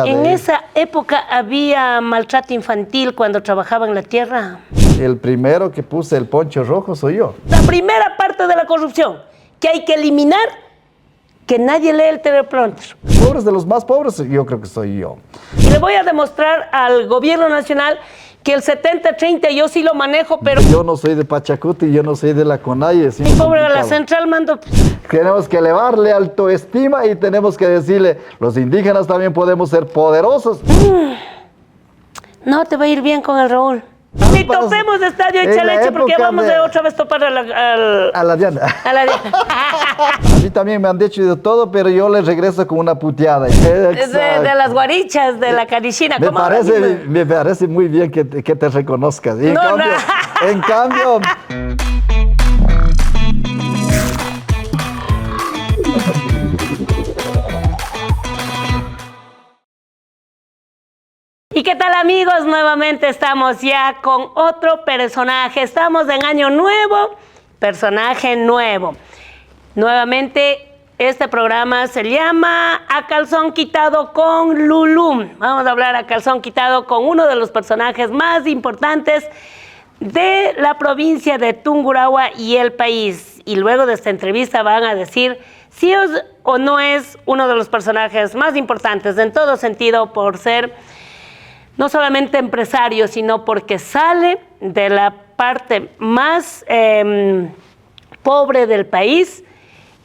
En esa época había maltrato infantil cuando trabajaba en la tierra. El primero que puse el poncho rojo soy yo. La primera parte de la corrupción que hay que eliminar, que nadie lee el teleprompter. Pobres de los más pobres, yo creo que soy yo. Y le voy a demostrar al gobierno nacional que el 70-30 yo sí lo manejo, pero... Yo no soy de Pachacuti, yo no soy de la CONAIE. Mi pobre de la central mando... Tenemos que elevarle autoestima y tenemos que decirle, los indígenas también podemos ser poderosos. No te va a ir bien con el Raúl. Si topemos Estadio Echaleche, porque vamos a otra vez topar a la Diana. A la Diana. A mí también me han dicho de todo, pero yo les regreso con una puteada. De las guarichas, de la carichina. Me parece muy bien que te reconozcas. Y en cambio... ¿Y qué tal, amigos? Nuevamente estamos ya con otro personaje. Estamos en año nuevo, personaje nuevo. Nuevamente este programa se llama A Calzón Quitado con Lulú. Vamos a hablar a calzón quitado con uno de los personajes más importantes de la provincia de Tungurahua y el país. Y luego de esta entrevista van a decir si es o no es uno de los personajes más importantes en todo sentido por ser... no solamente empresario, sino porque sale de la parte más pobre del país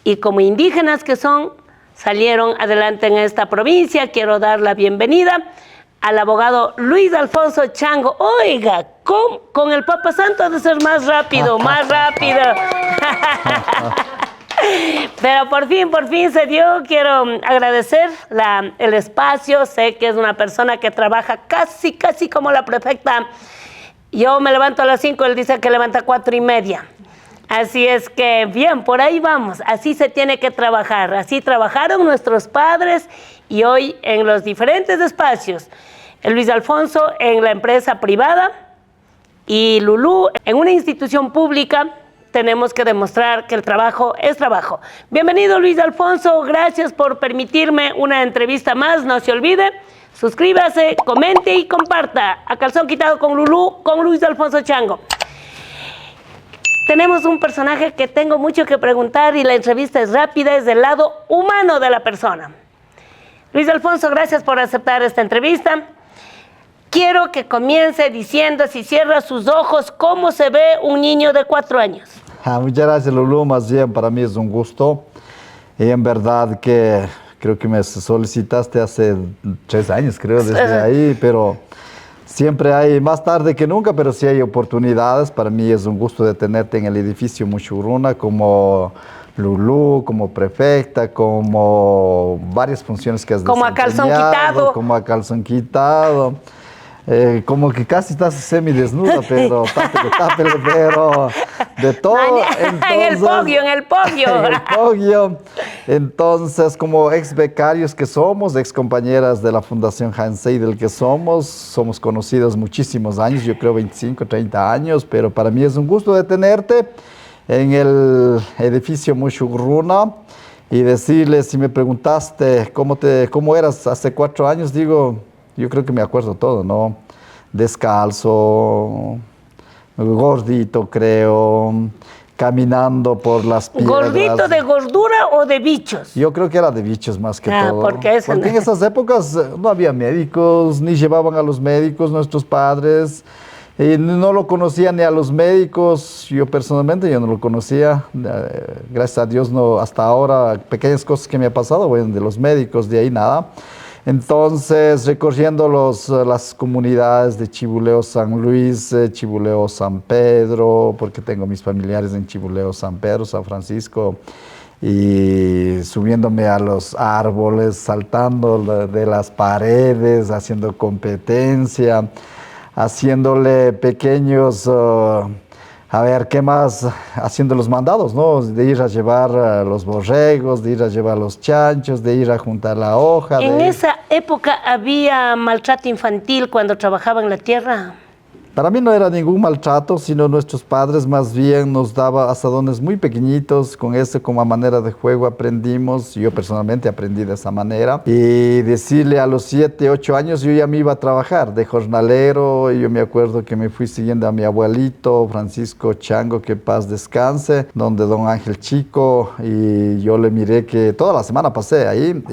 y como indígenas que son, salieron adelante en esta provincia. Quiero dar la bienvenida al abogado Luis Alfonso Chango. Oiga, con el Papa Santo ha de ser más rápido, más rápido. Pero por fin se dio. Quiero agradecer el espacio. Sé que es una persona que trabaja casi como la prefecta. Yo me levanto a las 5, él dice que levanta 4:30. Así es que bien, por ahí vamos. Así se tiene que trabajar. Así trabajaron nuestros padres y hoy en los diferentes espacios. El Luis Alfonso en la empresa privada y Lulú en una institución pública. Tenemos que demostrar que el trabajo es trabajo. Bienvenido, Luis Alfonso. Gracias por permitirme una entrevista más. No se olvide, suscríbase, comente y comparta. A Calzón Quitado con Lulú, con Luis Alfonso Chango. Tenemos un personaje que tengo mucho que preguntar y la entrevista es rápida, es del lado humano de la persona. Luis Alfonso, gracias por aceptar esta entrevista. Quiero que comience diciendo, si cierra sus ojos, cómo se ve un niño de 4 años. Muchas gracias, Lulú. Más bien, para mí es un gusto. Y en verdad que creo que me solicitaste hace 3 años, creo, desde ahí, pero siempre hay, más tarde que nunca, pero sí hay oportunidades. Para mí es un gusto de tenerte en el edificio Mushuruna como Lulú, como prefecta, como varias funciones que has desempeñado. Como a calzón quitado. Como a calzón quitado. Como que casi estás semidesnuda, pero tápele, pero de todo. Entonces, en el podio. En el podio. Entonces, como ex becarios que somos, ex compañeras de la Fundación Hans Seidel que somos conocidos muchísimos años, yo creo 25, 30 años, pero para mí es un gusto de tenerte en el edificio Mushuruna y decirle, si me preguntaste cómo eras hace 4 años, digo... Yo creo que me acuerdo todo, ¿no? Descalzo, gordito, creo, caminando por las piedras. ¿Gordito de gordura o de bichos? Yo creo que era de bichos más que todo. Porque en esas épocas no había médicos, ni llevaban a los médicos nuestros padres. Y no lo conocía ni a los médicos. Yo personalmente no lo conocía. Gracias a Dios, no, hasta ahora, pequeñas cosas que me ha pasado, bueno, de los médicos, de ahí nada. Entonces, recorriendo las comunidades de Chibuleo San Luis, Chibuleo San Pedro, porque tengo mis familiares en Chibuleo San Pedro, San Francisco, y subiéndome a los árboles, saltando de las paredes, haciendo competencia, haciéndole pequeños... a ver, ¿qué más? Haciendo los mandados, ¿no? De ir a llevar los borregos, de ir a llevar los chanchos, de ir a juntar la hoja. ¿En esa época había maltrato infantil cuando trabajaba en la tierra? Para mí no era ningún maltrato, sino nuestros padres más bien nos daban asadones muy pequeñitos, con eso como manera de juego aprendimos, yo personalmente aprendí de esa manera, y decirle a los 7, 8 años yo ya me iba a trabajar de jornalero, y yo me acuerdo que me fui siguiendo a mi abuelito, Francisco Chango, que paz descanse, donde don Ángel Chico, y yo le miré que toda la semana pasé ahí,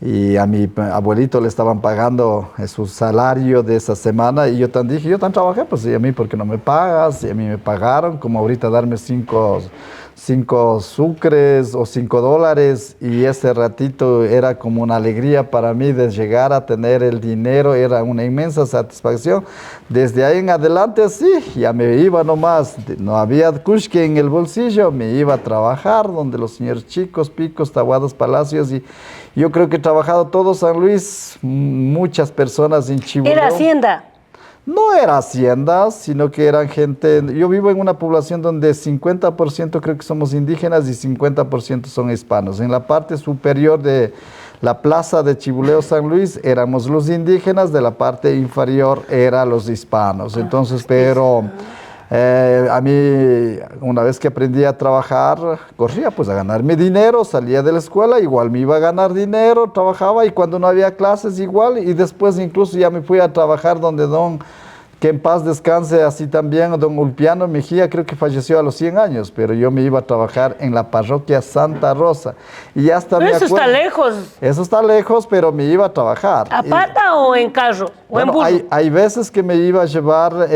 y a mi abuelito le estaban pagando su salario de esa semana y yo tan dije, yo tan trabajé, pues y a mí, ¿por qué no me pagas? Y a mí me pagaron, como ahorita darme cinco sucres o $5 y ese ratito era como una alegría para mí de llegar a tener el dinero, era una inmensa satisfacción. Desde ahí en adelante sí, ya me iba nomás, no había kushke en el bolsillo, me iba a trabajar donde los señores Chicos, Picos, Tahuados, Palacios y yo creo que he trabajado todo San Luis, muchas personas en Chibuleo. ¿Era hacienda? No era hacienda, sino que eran gente. Yo vivo en una población donde 50% creo que somos indígenas y 50% son hispanos. En la parte superior de la plaza de Chibuleo San Luis éramos los indígenas, de la parte inferior eran los hispanos. Entonces, pero a mí, una vez que aprendí a trabajar, corría pues a ganar mi dinero, salía de la escuela, igual me iba a ganar dinero, trabajaba y cuando no había clases igual y después incluso ya me fui a trabajar donde que en paz descanse así también, don Ulpiano Mejía, creo que falleció a los 100 años, pero yo me iba a trabajar en la parroquia Santa Rosa. Y hasta Pero eso está lejos. Eso está lejos, pero me iba a trabajar. ¿A pata o en carro? ¿O en burro? Hay veces que me iba a llevar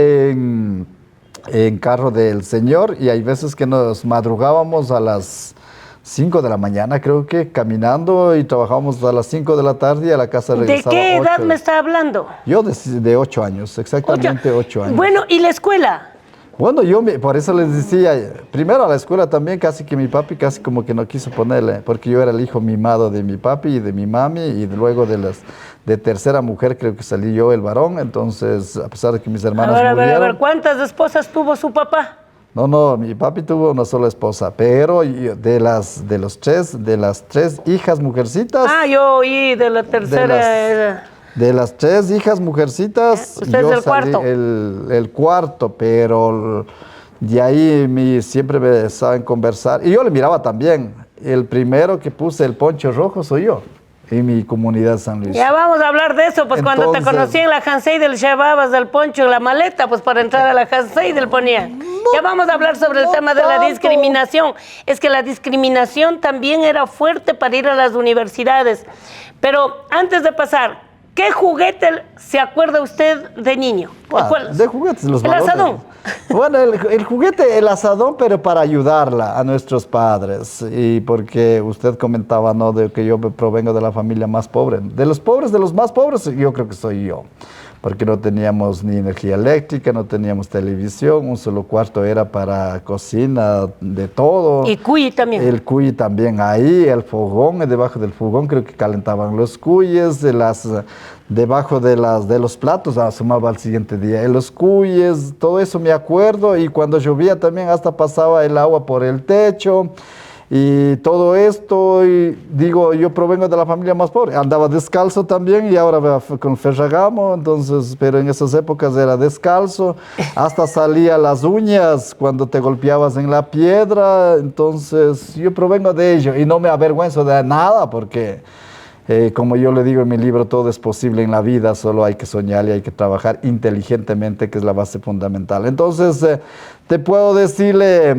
en carro del Señor y hay veces que nos madrugábamos a las 5 de la mañana, creo que, caminando y trabajábamos a las 5 de la tarde y a la casa regresaba. ¿De qué edad 8. me está hablando? Yo de 8 años, exactamente 8 años. Bueno, ¿y la escuela? Bueno, por eso les decía, primero a la escuela también casi que mi papi casi como que no quiso ponerle, porque yo era el hijo mimado de mi papi y de mi mami y luego de tercera mujer creo que salí yo el varón, entonces a pesar de que mis hermanas murieron. A ver, ¿cuántas esposas tuvo su papá? No, mi papi tuvo una sola esposa, pero de las 3 hijas mujercitas. Ah, yo oí de la tercera. De las 3 hijas mujercitas, usted yo es el cuarto. El cuarto, pero de ahí siempre me saben conversar. Y yo le miraba también. El primero que puse el poncho rojo soy yo, en mi comunidad San Luis. Ya vamos a hablar de eso, pues cuando te conocí en la Hanseidel llevabas el poncho en la maleta, pues para entrar a la Hanseidel ponía. Ya vamos a hablar sobre el tema de la discriminación. Es que la discriminación también era fuerte para ir a las universidades. Pero antes de pasar, ¿qué juguete se acuerda usted de niño? De juguetes, los ¿El balones. asadón? Bueno, el juguete, el asadón, pero para ayudarla a nuestros padres. Y porque usted comentaba, ¿no?, de que yo provengo de la familia más pobre. De los pobres, de los más pobres, yo creo que soy yo. Porque no teníamos ni energía eléctrica, no teníamos televisión, un solo cuarto era para cocina, de todo. Y cuy también. El cuy también ahí, el fogón, debajo del fogón creo que calentaban los cuyes, debajo de los platos asomaba al siguiente día los cuyes, todo eso me acuerdo, y cuando llovía también hasta pasaba el agua por el techo. Y todo esto, y digo, yo provengo de la familia más pobre, andaba descalzo también y ahora con Ferragamo, entonces, pero en esas épocas era descalzo, hasta salía las uñas cuando te golpeabas en la piedra, entonces yo provengo de ello y no me avergüenzo de nada porque como yo le digo en mi libro, todo es posible en la vida, solo hay que soñar y hay que trabajar inteligentemente, que es la base fundamental. Entonces, te puedo decirle,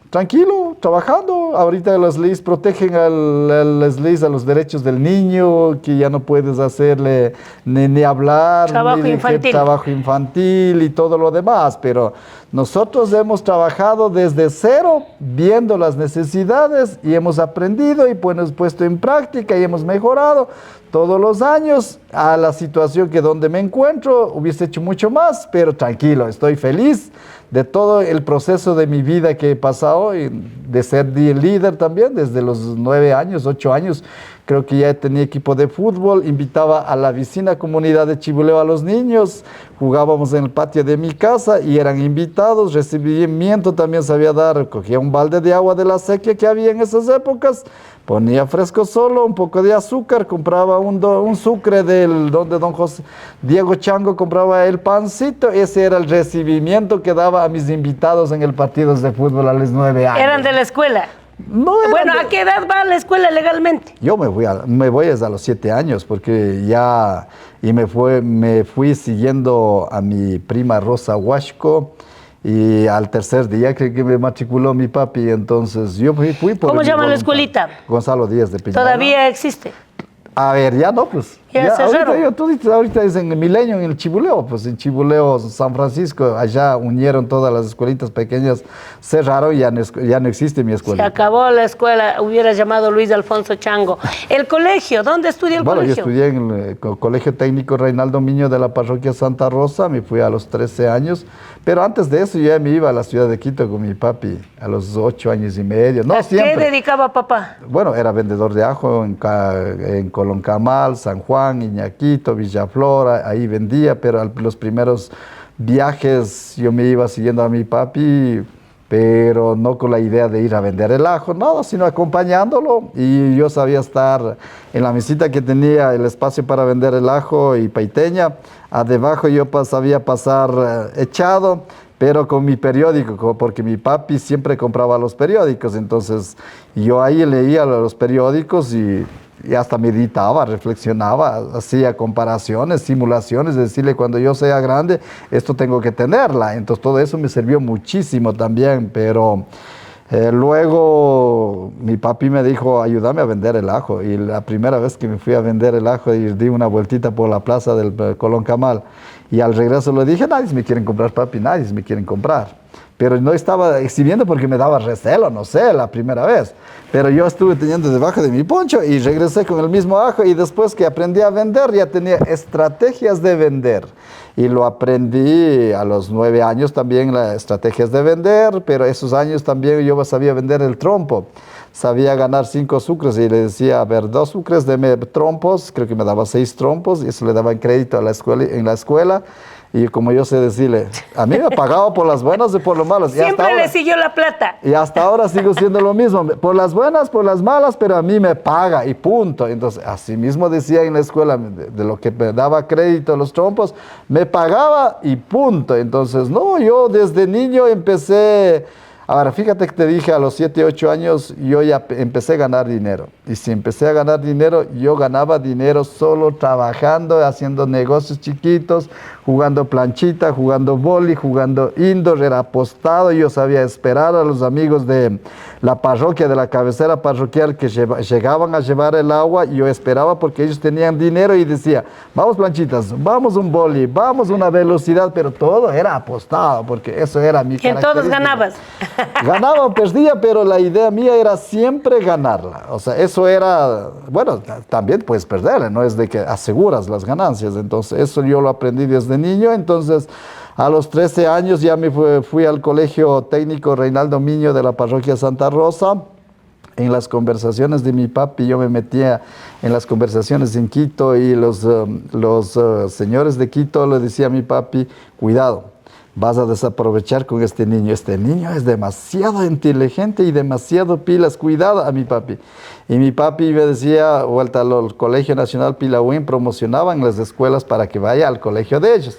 tranquilo, trabajando. Ahorita las leyes protegen a los derechos del niño, que ya no puedes hacerle ni hablar, trabajo infantil y todo lo demás. Pero nosotros hemos trabajado desde cero, viendo las necesidades y hemos aprendido y pues puesto en práctica y hemos mejorado todos los años a la situación que donde me encuentro. Hubiese hecho mucho más, pero tranquilo, estoy feliz de todo el proceso de mi vida que he pasado y de ser líder también desde los 9 años, 8 años, creo que ya tenía equipo de fútbol, invitaba a la vecina comunidad de Chibuleo a los niños, jugábamos en el patio de mi casa y eran invitados, recibimiento también sabía dar, cogía un balde de agua de la sequía que había en esas épocas, ponía fresco solo, un poco de azúcar, compraba un sucre donde don José Diego Chango compraba el pancito, ese era el recibimiento que daba a mis invitados en el partido de fútbol a los 9 años. ¿Eran de la escuela? No eran Bueno, ¿a qué edad va a la escuela legalmente? Yo me voy desde los 7 años porque ya, y me fui siguiendo a mi prima Rosa Huasco, y al tercer día creo que me matriculó mi papi, entonces yo fui por... ¿Cómo se llama la escuelita? Gonzalo Díaz de Piñera. ¿Todavía existe? A ver, ya no, pues. Ya cerraron. Tú dices, ahorita es en Milenio, en el Chibuleo, pues en Chibuleo, San Francisco, allá unieron todas las escuelitas pequeñas, cerraron y ya no existe mi escuela. Se acabó la escuela, hubiera llamado Luis Alfonso Chango. ¿El colegio? ¿Dónde estudia el colegio? Yo estudié en el Colegio Técnico Reinaldo Miño de la parroquia Santa Rosa, me fui a los 13 años, pero antes de eso ya me iba a la ciudad de Quito con mi papi, a los 8 años y medio. No, ¿A siempre. qué dedicaba papá? Bueno, era vendedor de ajo en Coloncamal, San Juan, Iñaquito, Villaflora, ahí vendía, pero los primeros viajes yo me iba siguiendo a mi papi, pero no con la idea de ir a vender el ajo, no, sino acompañándolo. Y yo sabía estar en la mesita que tenía el espacio para vender el ajo y paiteña, debajo yo sabía pasar echado, pero con mi periódico, porque mi papi siempre compraba los periódicos, entonces yo ahí leía los periódicos y hasta meditaba, reflexionaba, hacía comparaciones, simulaciones, decirle cuando yo sea grande, esto tengo que tenerla. Entonces todo eso me sirvió muchísimo también, pero luego mi papi me dijo, ayúdame a vender el ajo. Y la primera vez que me fui a vender el ajo y di una vueltita por la plaza del Colón Camal, y al regreso le dije, nadie me quiere comprar, papi, nadie me quiere comprar. Pero no estaba exhibiendo porque me daba recelo, no sé, la primera vez. Pero yo estuve teniendo debajo de mi poncho y regresé con el mismo ajo, y después que aprendí a vender ya tenía estrategias de vender. Y lo aprendí a los 9 años también, las estrategias de vender, pero esos años también yo sabía vender el trompo. Sabía ganar 5 sucres y le decía, a ver, 2 sucres, deme trompos, creo que me daba 6 trompos, y eso le daba crédito a la escuela, en la escuela. Y como yo sé decirle, a mí me pagaba por las buenas y por las malas. Siempre le siguió la plata. Y hasta ahora sigo siendo lo mismo, por las buenas, por las malas, pero a mí me paga y punto. Entonces, así mismo decía en la escuela, de lo que me daba crédito a los trompos, me pagaba y punto. Entonces, no, yo desde niño empecé. Ahora, fíjate que te dije, a los 7, 8 años yo ya empecé a ganar dinero. Y si empecé a ganar dinero, yo ganaba dinero solo trabajando, haciendo negocios chiquitos, jugando planchita, jugando boli, jugando indoor, era apostado. Yo sabía esperar a los amigos de la parroquia, de la cabecera parroquial, que llegaban a llevar el agua. Y yo esperaba porque ellos tenían dinero y decía, vamos planchitas, vamos un boli, vamos una velocidad, pero todo era apostado porque eso era mi característica. ¿En todos ganabas? Ganaba o perdía, pero la idea mía era siempre ganarla. O sea, eso era, bueno, también puedes perderla, no es de que aseguras las ganancias. Entonces, eso yo lo aprendí desde niño. Entonces, a los 13 años ya me fui al Colegio Técnico Reinaldo Miño de la parroquia Santa Rosa. En las conversaciones de mi papi, yo me metía en las conversaciones en Quito, y los señores de Quito le decía a mi papi, cuidado, vas a desaprovechar con este niño es demasiado inteligente y demasiado pilas, cuidado a mi papi. Y mi papi me decía, vuelta al Colegio Nacional Pilahuín, promocionaban las escuelas para que vaya al colegio de ellos.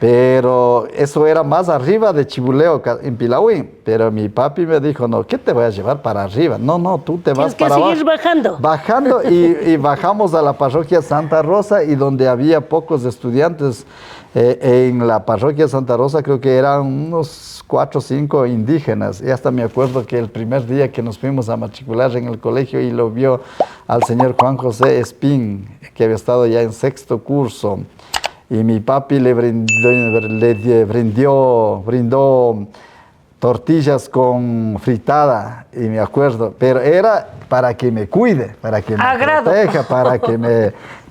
Pero eso era más arriba de Chibuleo, en Pilahuín. Pero mi papi me dijo, no, ¿qué te voy a llevar para arriba? No, tú te vas para abajo. Tienes que seguir bajando. Bajando y bajamos a la parroquia Santa Rosa, y donde había pocos estudiantes. En la parroquia Santa Rosa creo que eran unos 4 o 5 indígenas. Y hasta me acuerdo que el primer día que nos fuimos a matricular en el colegio y lo vio al señor Juan José Espín, que había estado ya en 6º curso. Y mi papi le brindó tortillas con fritada, y me acuerdo, pero era para que me cuide, para que me proteja,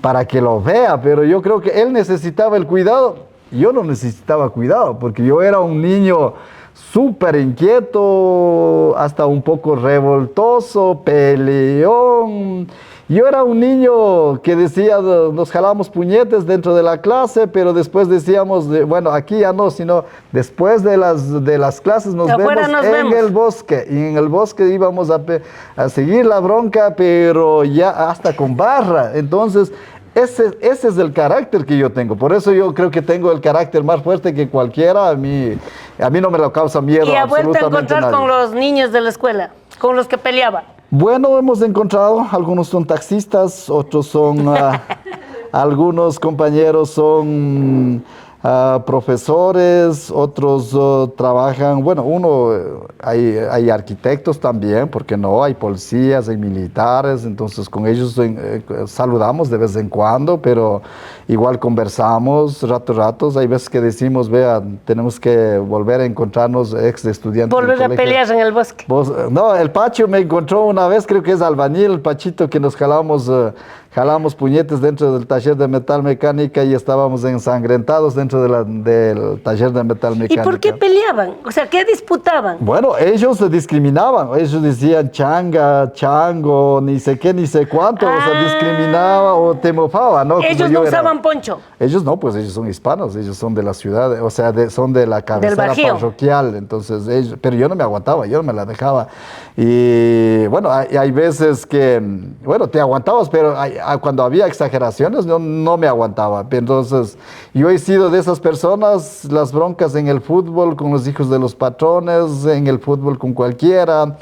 para que lo vea, pero yo creo que él necesitaba el cuidado, yo no necesitaba cuidado, porque yo era un niño súper inquieto, hasta un poco revoltoso, peleón. Yo era un niño que decía, nos jalábamos puñetes dentro de la clase, pero después decíamos, bueno, aquí ya no, sino después de las clases nos vemos el bosque. Y en el bosque íbamos a seguir la bronca, pero ya hasta con barra. Entonces, ese es el carácter que yo tengo. Por eso yo creo que tengo el carácter más fuerte que cualquiera. A mí no me lo causa miedo. ¿Y ha vuelto a encontrar nadie. con los niños de la escuela, con los que peleaba? Bueno, hemos encontrado, algunos son taxistas, otros son, algunos compañeros son profesores, otros trabajan, bueno, hay arquitectos también, porque no, hay policías, hay militares, entonces con ellos saludamos de vez en cuando, pero igual conversamos ratos, hay veces que decimos, vea, tenemos que volver a encontrarnos ex estudiantes. Volver a pelear en el bosque. No, el Pacho me encontró una vez, creo que es albañil, el Pachito, que nos jalamos puñetes dentro del taller de metal mecánica y estábamos ensangrentados dentro del taller de metal mecánica. ¿Y por qué peleaban? O sea, ¿qué disputaban? Bueno, ellos se discriminaban, ellos decían changa, chango, ni sé qué, ni sé cuánto, o sea, discriminaba o te mofaba, ¿no? Ellos no usaban poncho. Ellos no, pues ellos son hispanos, ellos son de la ciudad, o sea, son de la cabecera parroquial, entonces ellos, pero yo no me aguantaba, yo no me la dejaba. Y bueno, hay veces que, bueno, te aguantabas, pero cuando había exageraciones no me aguantaba. Entonces, yo he sido de esas personas, las broncas en el fútbol con los hijos de los patrones, en el fútbol con cualquiera.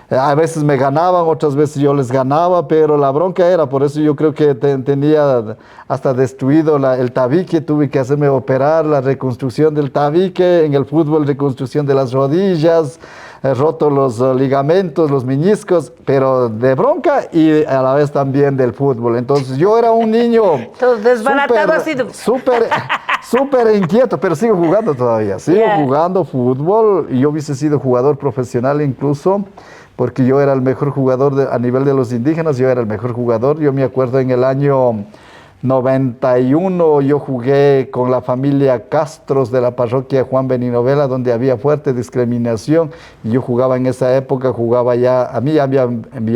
A veces me ganaban, otras veces yo les ganaba, pero la bronca era, por eso yo creo que tenía hasta destruido el tabique, tuve que hacerme operar, la reconstrucción del tabique, en el fútbol reconstrucción de las rodillas, roto los ligamentos, los meniscos, pero de bronca y a la vez también del fútbol. Entonces yo era un niño desbaratado así. Súper inquieto, pero sigo jugando todavía, sigo jugando fútbol y yo hubiese sido jugador profesional incluso, porque yo era el mejor jugador a nivel de los indígenas, yo era el mejor jugador. Yo me acuerdo en el año 91 yo jugué con la familia Castros de la parroquia Juan Beninovela, donde había fuerte discriminación. Y yo jugaba en esa época, a mí ya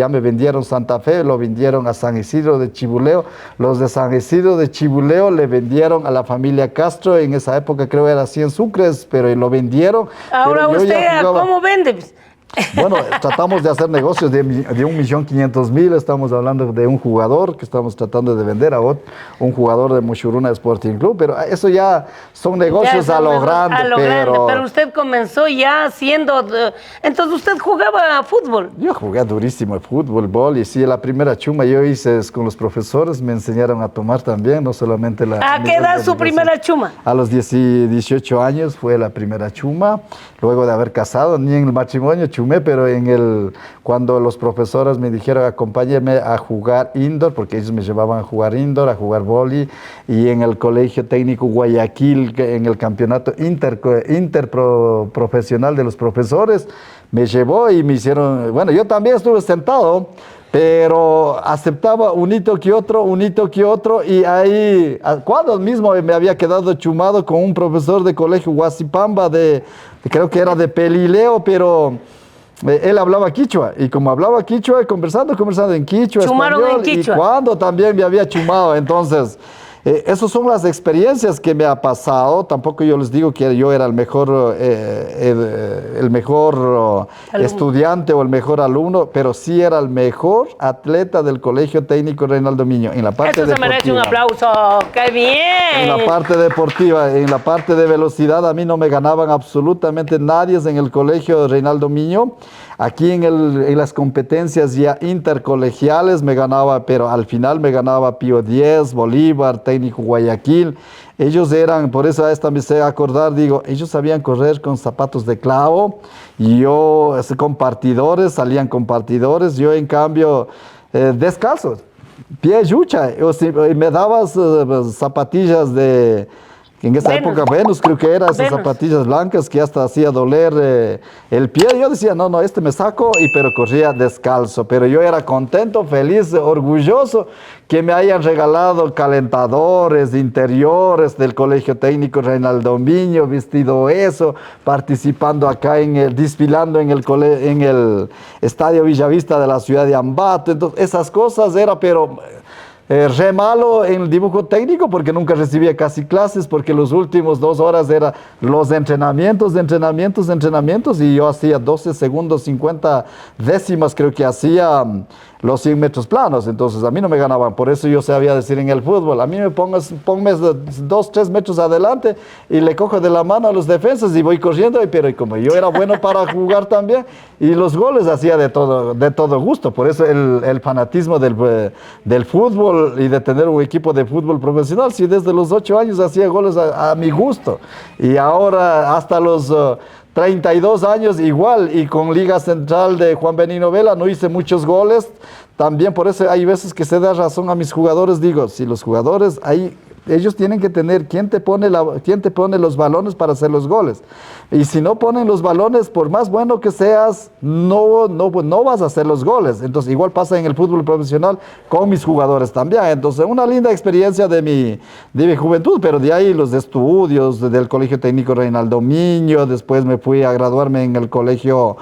me vendieron Santa Fe, lo vendieron a San Isidro de Chibuleo. Los de San Isidro de Chibuleo le vendieron a la familia Castro, en esa época creo era 100 sucres, pero lo vendieron. Ahora usted, ¿cómo vende? Bueno, tratamos de hacer negocios de 1.500.000, estamos hablando de un jugador que estamos tratando de vender a un jugador de Mushuruna Sporting Club, pero eso ya son negocios a lo grande. Pero usted comenzó ya siendo... Entonces usted jugaba fútbol. Yo jugué durísimo fútbol, vóley, sí, la primera chuma yo hice con los profesores, me enseñaron a tomar también, no solamente la... ¿A qué edad su primera chuma? A los 18 años fue la primera chuma, luego de haber casado, ni en el matrimonio chumé, pero cuando los profesores me dijeron acompáñeme a jugar indoor, porque ellos me llevaban a jugar indoor, a jugar vóley, y en el Colegio Técnico Guayaquil, en el campeonato interprofesional de los profesores, me llevó y me hicieron, bueno, yo también estuve sentado, pero aceptaba un hito que otro, y ahí, cuando mismo me había quedado chumado con un profesor de colegio Huasipamba, creo que era de Pelileo, pero él hablaba quichua, y como hablaba quichua, conversando en quichua, chumaron español, en quichua. Y cuando también me había chumado, entonces... esas son las experiencias que me ha pasado. Tampoco yo les digo que yo era el mejor estudiante o el mejor alumno, pero sí era el mejor atleta del Colegio Técnico Reinaldo Miño. En la parte deportiva. Eso se merece un aplauso. ¡Qué bien! En la parte deportiva, en la parte de velocidad, a mí no me ganaban absolutamente nadie en el Colegio Reinaldo Miño. Aquí en las competencias ya intercolegiales me ganaba, pero al final me ganaba Pío X, Bolívar, Técnico Guayaquil. Ellos eran, por eso esta me sé acordar, digo, ellos sabían correr con zapatos de clavo, y yo salían con partidores, yo en cambio descalzos, pie yucha, me dabas zapatillas de En esa Venus. época Venus creo que era, esas Venus. zapatillas blancas que hasta hacía doler el pie. Yo decía, no, no, este me saco, pero corría descalzo. Pero yo era contento, feliz, orgulloso que me hayan regalado calentadores, interiores del Colegio Técnico Reinaldo Miño, vestido eso, participando acá desfilando en el Estadio Villavista de la ciudad de Ambato. Entonces, esas cosas era, pero re malo en el dibujo técnico porque nunca recibía casi clases, porque los últimos 2 horas eran los entrenamientos y yo hacía 12 segundos 50 décimas, creo que hacía los 100 metros planos, entonces a mí no me ganaban, por eso yo sabía decir en el fútbol, a mí ponme 2, 3 metros adelante y le cojo de la mano a los defensas y voy corriendo, pero como yo era bueno para jugar también, y los goles hacía de todo gusto, por eso el fanatismo del fútbol y de tener un equipo de fútbol profesional, si desde los 8 años hacía goles a mi gusto, y ahora hasta los 32 años igual, y con Liga Central de Juan Benino Vela no hice muchos goles, también por eso hay veces que se da razón a mis jugadores, digo, si los jugadores ahí, ellos tienen que tener quién te pone los balones para hacer los goles, y si no ponen los balones, por más bueno que seas, no vas a hacer los goles. Entonces igual pasa en el fútbol profesional con mis jugadores también. Entonces una linda experiencia de mi juventud, pero de ahí los estudios del Colegio Técnico Reinaldo Miño, después me fui a graduarme en el Colegio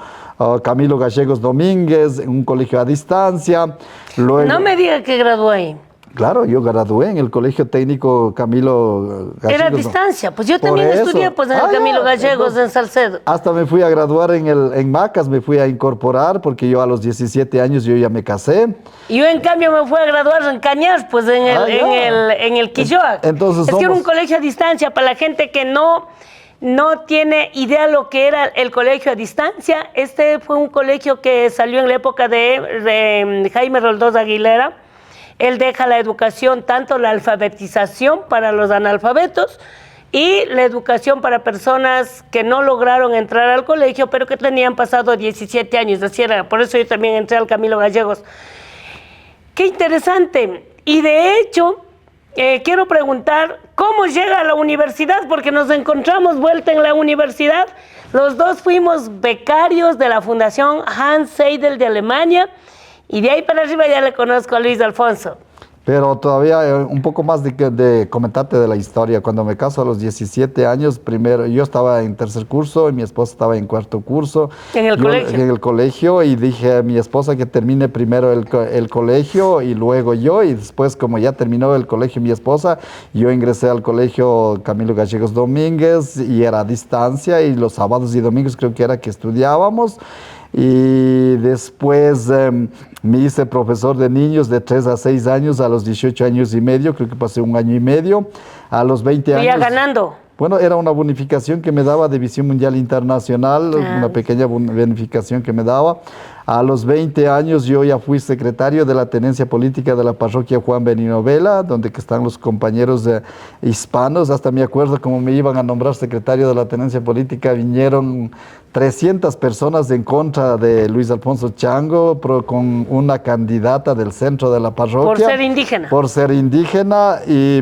Camilo Gallegos Domínguez, en un colegio a distancia. Luego, No me diga que graduó ahí. claro, yo gradué en el Colegio Técnico Camilo Gallegos. Era a distancia, pues yo Por también eso. estudié pues en el Camilo Gallegos en Salcedo. Hasta me fui a graduar en Macas, me fui a incorporar porque yo a los 17 años yo ya me casé. Y yo en cambio me fui a graduar en Cañas, pues en el Quilloa. Entonces es que era somos- un colegio a distancia para la gente que no tiene idea lo que era el colegio a distancia. Este fue un colegio que salió en la época de Jaime Roldós Aguilera. Él deja la educación, tanto la alfabetización para los analfabetos y la educación para personas que no lograron entrar al colegio, pero que tenían pasado 17 años. Así era, por eso yo también entré al Camilo Gallegos. Qué interesante. Y de hecho, quiero preguntar, ¿cómo llega a la universidad? Porque nos encontramos vuelta en la universidad. Los dos fuimos becarios de la Fundación Hans Seidel de Alemania. Y de ahí para arriba ya le conozco a Luis Alfonso. Pero todavía un poco más de comentarte de la historia. Cuando me caso a los 17 años, primero yo estaba en 3er curso y mi esposa estaba en 4º curso. ¿En el colegio? En el colegio, y dije a mi esposa que termine primero el colegio y luego yo, y después como ya terminó el colegio mi esposa, yo ingresé al Colegio Camilo Gallegos Domínguez y era a distancia, y los sábados y domingos creo que era que estudiábamos. Y después me hice profesor de niños de 3 a 6 años a los 18 años y medio, creo que pasé 1 año y medio, a los 20 años. Ya ganando. Bueno, era una bonificación que me daba de Visión Mundial Internacional, una pequeña bonificación que me daba. A los 20 años yo ya fui secretario de la tenencia política de la parroquia Juan Benino Vela, donde que están los compañeros hispanos. Hasta me acuerdo cómo me iban a nombrar secretario de la tenencia política, vinieron 300 personas en contra de Luis Alfonso Chango con una candidata del centro de la parroquia. Por ser indígena. Por ser indígena,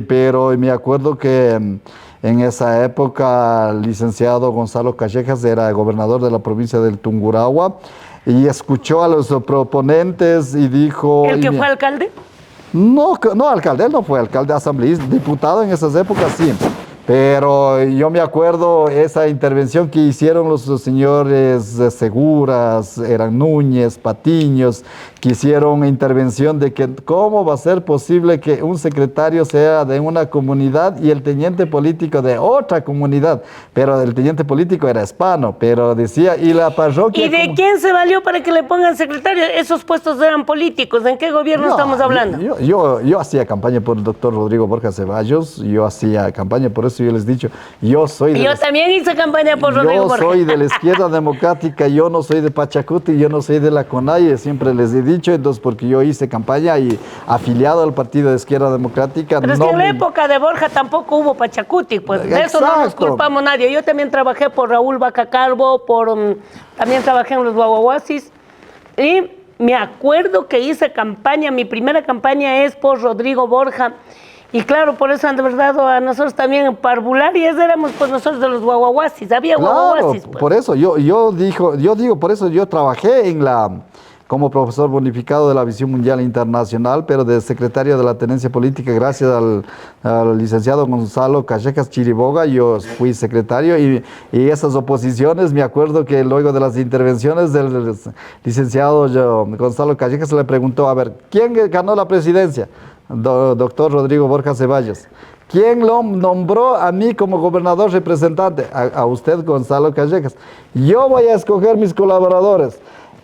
pero me acuerdo que en esa época el licenciado Gonzalo Callejas era gobernador de la provincia del Tungurahua y escuchó a los proponentes y dijo... ¿El que fue alcalde? No, alcalde, él no fue alcalde, asambleísta, diputado en esas épocas, sí. Pero yo me acuerdo esa intervención que hicieron los señores Seguras, eran Núñez, Patiños, que hicieron intervención de que cómo va a ser posible que un secretario sea de una comunidad y el teniente político de otra comunidad, pero el teniente político era hispano, pero decía, y la parroquia... ¿Y de quién se valió para que le pongan secretario? Esos puestos eran políticos. ¿En qué gobierno estamos hablando? Yo hacía campaña por el doctor Rodrigo Borja Ceballos, yo hacía campaña, por eso yo les he dicho, yo también hice campaña por Rodrigo Borja. Yo soy de la izquierda democrática, yo no soy de Pachacuti, yo no soy de la CONAIE, siempre les he dicho, entonces porque yo hice campaña y afiliado al Partido de Izquierda Democrática. Pero es que en la época de Borja tampoco hubo Pachacuti, pues de eso no nos culpamos nadie. Yo también trabajé por Raúl Vaca Calvo, también trabajé en los Guaguaguasis y me acuerdo que hice campaña, mi primera campaña es por Rodrigo Borja. Y claro, por eso han de verdad dado a nosotros también parvularias, éramos pues nosotros de los guaguaguasis, había Claro, guaguaguasis. Pues. por eso yo digo, por eso yo trabajé como profesor bonificado de la Visión Mundial Internacional, pero de secretario de la Tenencia Política, gracias al licenciado Gonzalo Callejas Chiriboga, yo fui secretario y esas oposiciones, me acuerdo que luego de las intervenciones del licenciado Gonzalo Callejas se le preguntó, a ver, ¿quién ganó la presidencia? Doctor Rodrigo Borja Ceballos. ¿Quién lo nombró a mí como gobernador representante? A usted, Gonzalo Callejas. Yo voy a escoger mis colaboradores.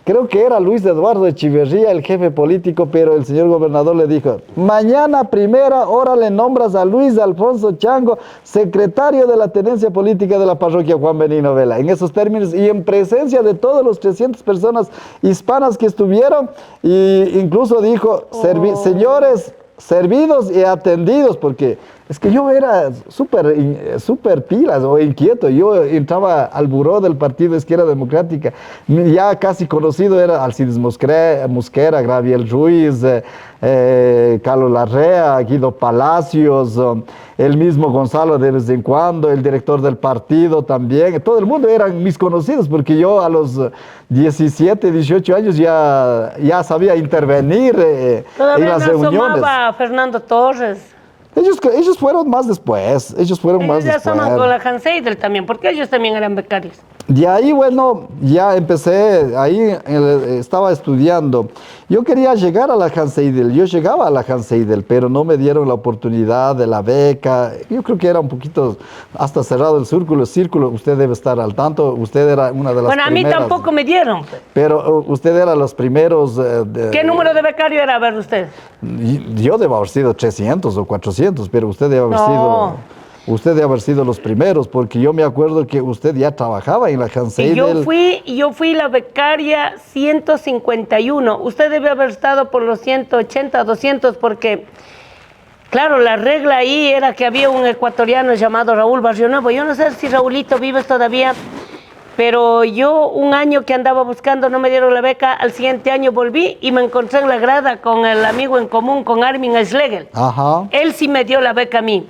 Creo que era Luis Eduardo Echeverría el jefe político, pero el señor gobernador le dijo, mañana a primera hora le nombras a Luis Alfonso Chango, secretario de la Tenencia Política de la parroquia Juan Benigno Vela. En esos términos y en presencia de todos los 300 personas hispanas que estuvieron, e incluso dijo, señores, servidos y atendidos, porque es que yo era súper pilas o inquieto. Yo entraba al buró del Partido Izquierda Democrática, ya casi conocido era Alcides Mosquera, Gabriel Ruiz, Carlos Larrea, Guido Palacios, el mismo Gonzalo de vez en cuando, el director del partido también. Todo el mundo eran mis conocidos, porque yo a los 17, 18 años ya sabía intervenir en las reuniones. Asomaba Fernando Torres. Ellos fueron más después, Ya soman con la Hans Seidel también, porque ellos también eran becarios. De ahí, bueno, ya empecé, ahí estaba estudiando. Yo quería llegar a la Hans Seidel, yo llegaba a la Hans Seidel, pero no me dieron la oportunidad de la beca. Yo creo que era un poquito hasta cerrado el círculo. Usted debe estar al tanto, usted era una de las primeras. Bueno, a mí tampoco me dieron. Pero usted era los primeros. ¿Qué número de becario era, a ver usted? Yo debo haber sido 300 o 400, pero usted debe haber sido... Usted debe haber sido los primeros, porque yo me acuerdo que usted ya trabajaba en la Hans Seidel. Yo fui la becaria 151. Usted debe haber estado por los 180, 200, porque, claro, la regla ahí era que había un ecuatoriano llamado Raúl Barrio Nuevo. Yo no sé si Raúlito vives todavía, pero yo un año que andaba buscando no me dieron la beca. Al siguiente año volví y me encontré en la grada con el amigo en común, con Armin Schlegel. Ajá. Él sí me dio la beca a mí.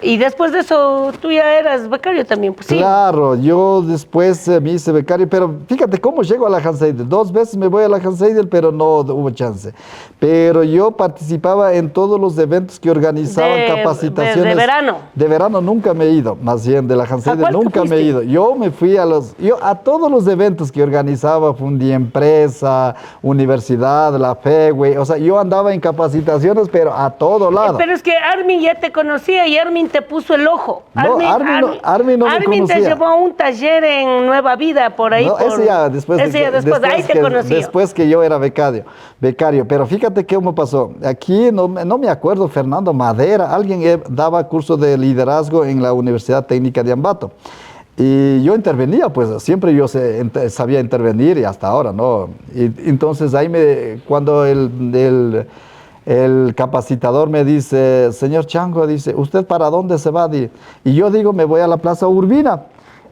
Y después de eso, tú ya eras becario también, pues sí. Claro, yo después me hice becario, pero fíjate cómo llego a la Hans Seidel. 2 veces me voy a la Hans Seidel, pero no hubo chance. Pero yo participaba en todos los eventos que organizaban capacitaciones. De verano. De verano nunca me he ido, más bien de la Hans Seidel nunca me he ido. Yo me fui a todos los eventos que organizaba, Fundiempresa, Universidad, la FEWE, o sea, yo andaba en capacitaciones, pero a todo lado. Pero es que Armin ya te conocía y Armin te puso el ojo. Armin no me conocía. Te llevó a un taller en Nueva Vida, por ahí. No, ese ya después. Ahí te conocí. Después que yo era becario. Pero fíjate qué me pasó. Aquí no me acuerdo, Fernando Madera, alguien daba curso de liderazgo en la Universidad Técnica de Ambato. Y yo intervenía, pues siempre yo sabía intervenir y hasta ahora, ¿no? Y entonces ahí cuando el capacitador me dice, señor Chango, dice, ¿usted para dónde se va? Y yo digo, me voy a la Plaza Urbina.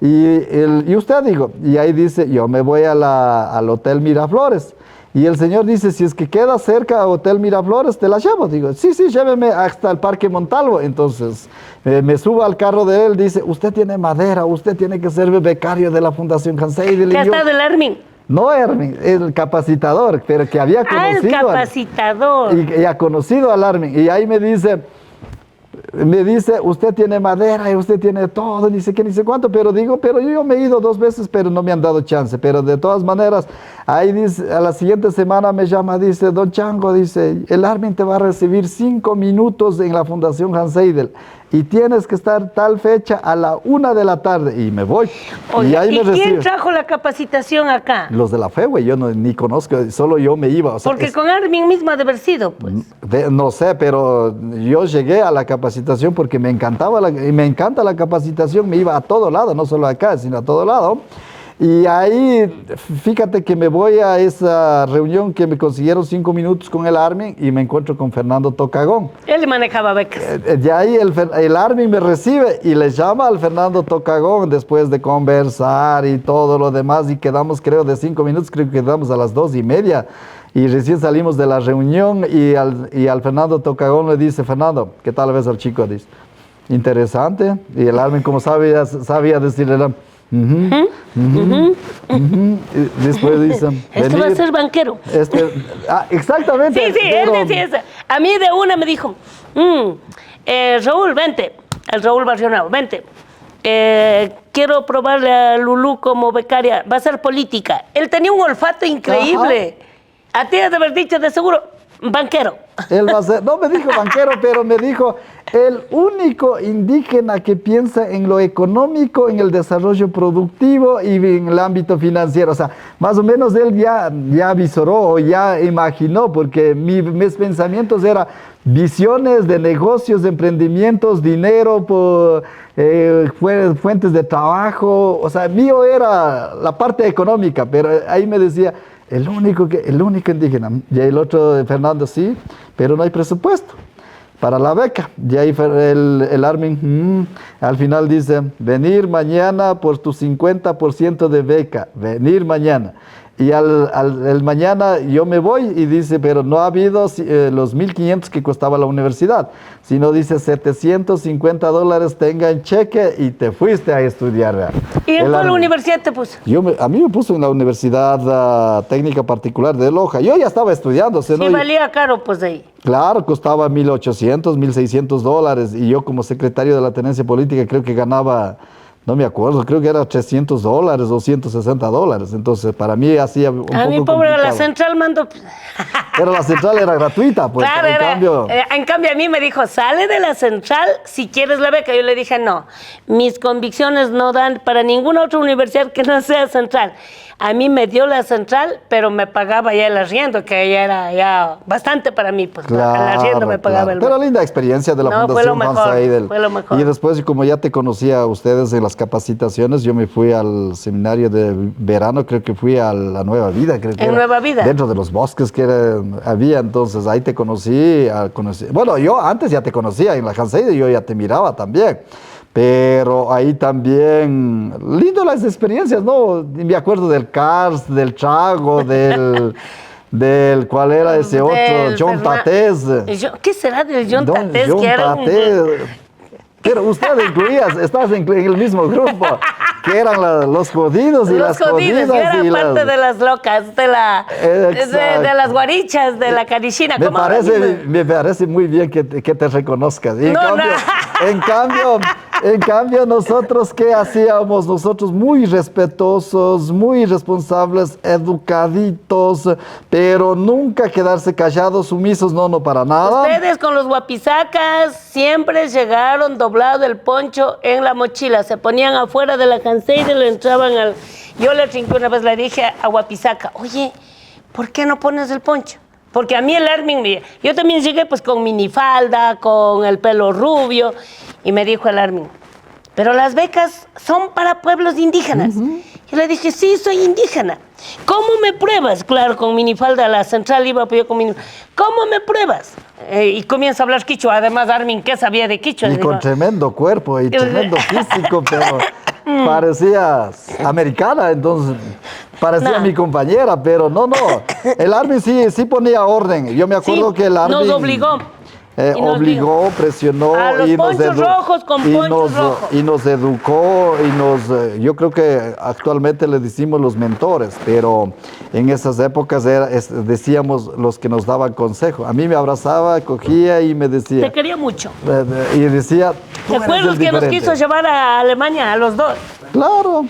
Y usted, digo, y ahí dice, yo me voy al Hotel Miraflores. Y el señor dice, si es que queda cerca a Hotel Miraflores, te la llevo. Digo, sí, lléveme hasta el Parque Montalvo. Entonces, me subo al carro de él, dice, usted tiene madera, usted tiene que ser becario de la Fundación Hans Seidel. ¿Qué ha estado el Armin? No Armin, el capacitador, pero que había conocido. El capacitador. Y ha conocido al Armin. Y ahí me dice, usted tiene madera y usted tiene todo, ni sé qué, ni sé cuánto, pero yo me he ido 2 veces, pero no me han dado chance. Pero de todas maneras, ahí dice, a la siguiente semana me llama, dice, don Chango, dice, el Armin te va a recibir 5 minutos en la Fundación Hans Seidel. Y tienes que estar tal fecha a la 1 de la tarde. Y me voy. Oye, ¿y quién trajo la capacitación acá? Los de la FEWE, yo ni conozco, solo yo me iba. O sea, porque con Armin mismo ha de haber sido, pues. No sé, pero yo llegué a la capacitación porque me encantaba, me encanta la capacitación, me iba a todo lado, no solo acá, sino a todo lado. Y ahí, fíjate que me voy a esa reunión que me consiguieron 5 minutos con el Armin y me encuentro con Fernando Tocagón. Él manejaba becas. De ahí el Armin me recibe y le llama al Fernando Tocagón después de conversar y todo lo demás y quedamos, creo, de 5 minutos, creo que quedamos a las 2:30 y recién salimos de la reunión y al Fernando Tocagón le dice, Fernando, ¿qué tal ves al chico? Dice, interesante. Y el Armin, como sabía decirle, y después dicen, este va a ser banquero. Exactamente. Sí, él decía eso. A mí de una me dijo, Raúl, vente. El Raúl Barrionao, vente. Quiero probarle a Lulú como becaria. Va a ser política. Él tenía un olfato increíble. Ajá. A ti de haber dicho de seguro, banquero. Él va a ser, no me dijo banquero, pero me dijo el único indígena que piensa en lo económico, en el desarrollo productivo y en el ámbito financiero. O sea, más o menos él ya visoró o ya imaginó, porque mis pensamientos eran visiones de negocios, de emprendimientos, dinero, fuentes de trabajo. O sea, mío era la parte económica, pero ahí me decía, el único indígena. Y el otro, Fernando, sí, pero no hay presupuesto para la beca. Y ahí el Armin, al final dice, venir mañana por tu 50% de beca, venir mañana. Y el mañana yo me voy y dice, pero no ha habido los 1.500 que costaba la universidad, sino dice $750 tenga en cheque y te fuiste a estudiar. ¿Y en cuál universidad te puso? A mí me puso en la Universidad Técnica Particular de Loja. Yo ya estaba estudiando. Sí, ¿no? Valía caro, pues, ahí. Claro, costaba $1.800, $1.600 y yo como secretario de la tenencia política creo que ganaba... No me acuerdo, creo que era $300 o $160. Entonces, para mí hacía un poco mi pobre, complicado. la central mandó... La central era gratuita, pues. Claro, en cambio a mí me dijo, sale de la central si quieres la beca. Yo le dije, no, mis convicciones no dan para ninguna otra universidad que no sea central. A mí me dio la central, pero me pagaba ya el arriendo, que ya era ya bastante para mí, pues claro, el arriendo me pagaba el... Pero linda experiencia de la Fundación Hans Seidel. Fue lo mejor. Y después, como ya te conocía a ustedes en las capacitaciones, yo me fui al seminario de verano, creo que fui a la Nueva Vida. Creo que en Nueva Vida. Dentro de los bosques que había, entonces ahí te conocí. Bueno, yo antes ya te conocía en la Hans Seidel, yo ya te miraba también. Pero ahí también, lindo las experiencias, ¿no? Me acuerdo del Cars, del Chago, ¿cuál era ese otro? John Tatés. ¿Qué será del John Tatés? John Tatés. Pero usted incluías, estás en el mismo grupo, que eran los jodidos y las jodidas. Yo era parte de las locas, de las guarichas, de la carichina. Me parece muy bien que te reconozcas. Y en cambio, nosotros, ¿qué hacíamos? Nosotros muy respetuosos, muy responsables, educaditos, pero nunca quedarse callados, sumisos, no para nada. Ustedes con los guapisacas siempre llegaron doblado el poncho en la mochila, se ponían afuera de la cancela y le entraban al... Yo le trinqué una vez, le dije a Guapisaca, oye, ¿por qué no pones el poncho? Porque a mí el Armin, yo también llegué pues con minifalda, con el pelo rubio, y me dijo el Armin, pero las becas son para pueblos indígenas. Y le dije, sí, soy indígena. ¿Cómo me pruebas? Claro, con minifalda a la central iba pues yo con minifalda. ¿Cómo me pruebas? Y comienza a hablar quichua. Además, Armin, ¿qué sabía de quichua? Y con tremendo cuerpo y tremendo físico, pero parecías americana, entonces parecía mi compañera, pero no. El Armin sí ponía orden. Yo me acuerdo que el Armin... nos obligó. Obligó, presionó a los ponchos rojos con ponchos rojos. Y nos educó, yo creo que actualmente le decimos los mentores, pero en esas épocas decíamos los que nos daban consejo. A mí me abrazaba, cogía y me decía... Te quería mucho. Y decía... ¿Te acuerdas que nos quiso llevar a Alemania, a los dos? Claro.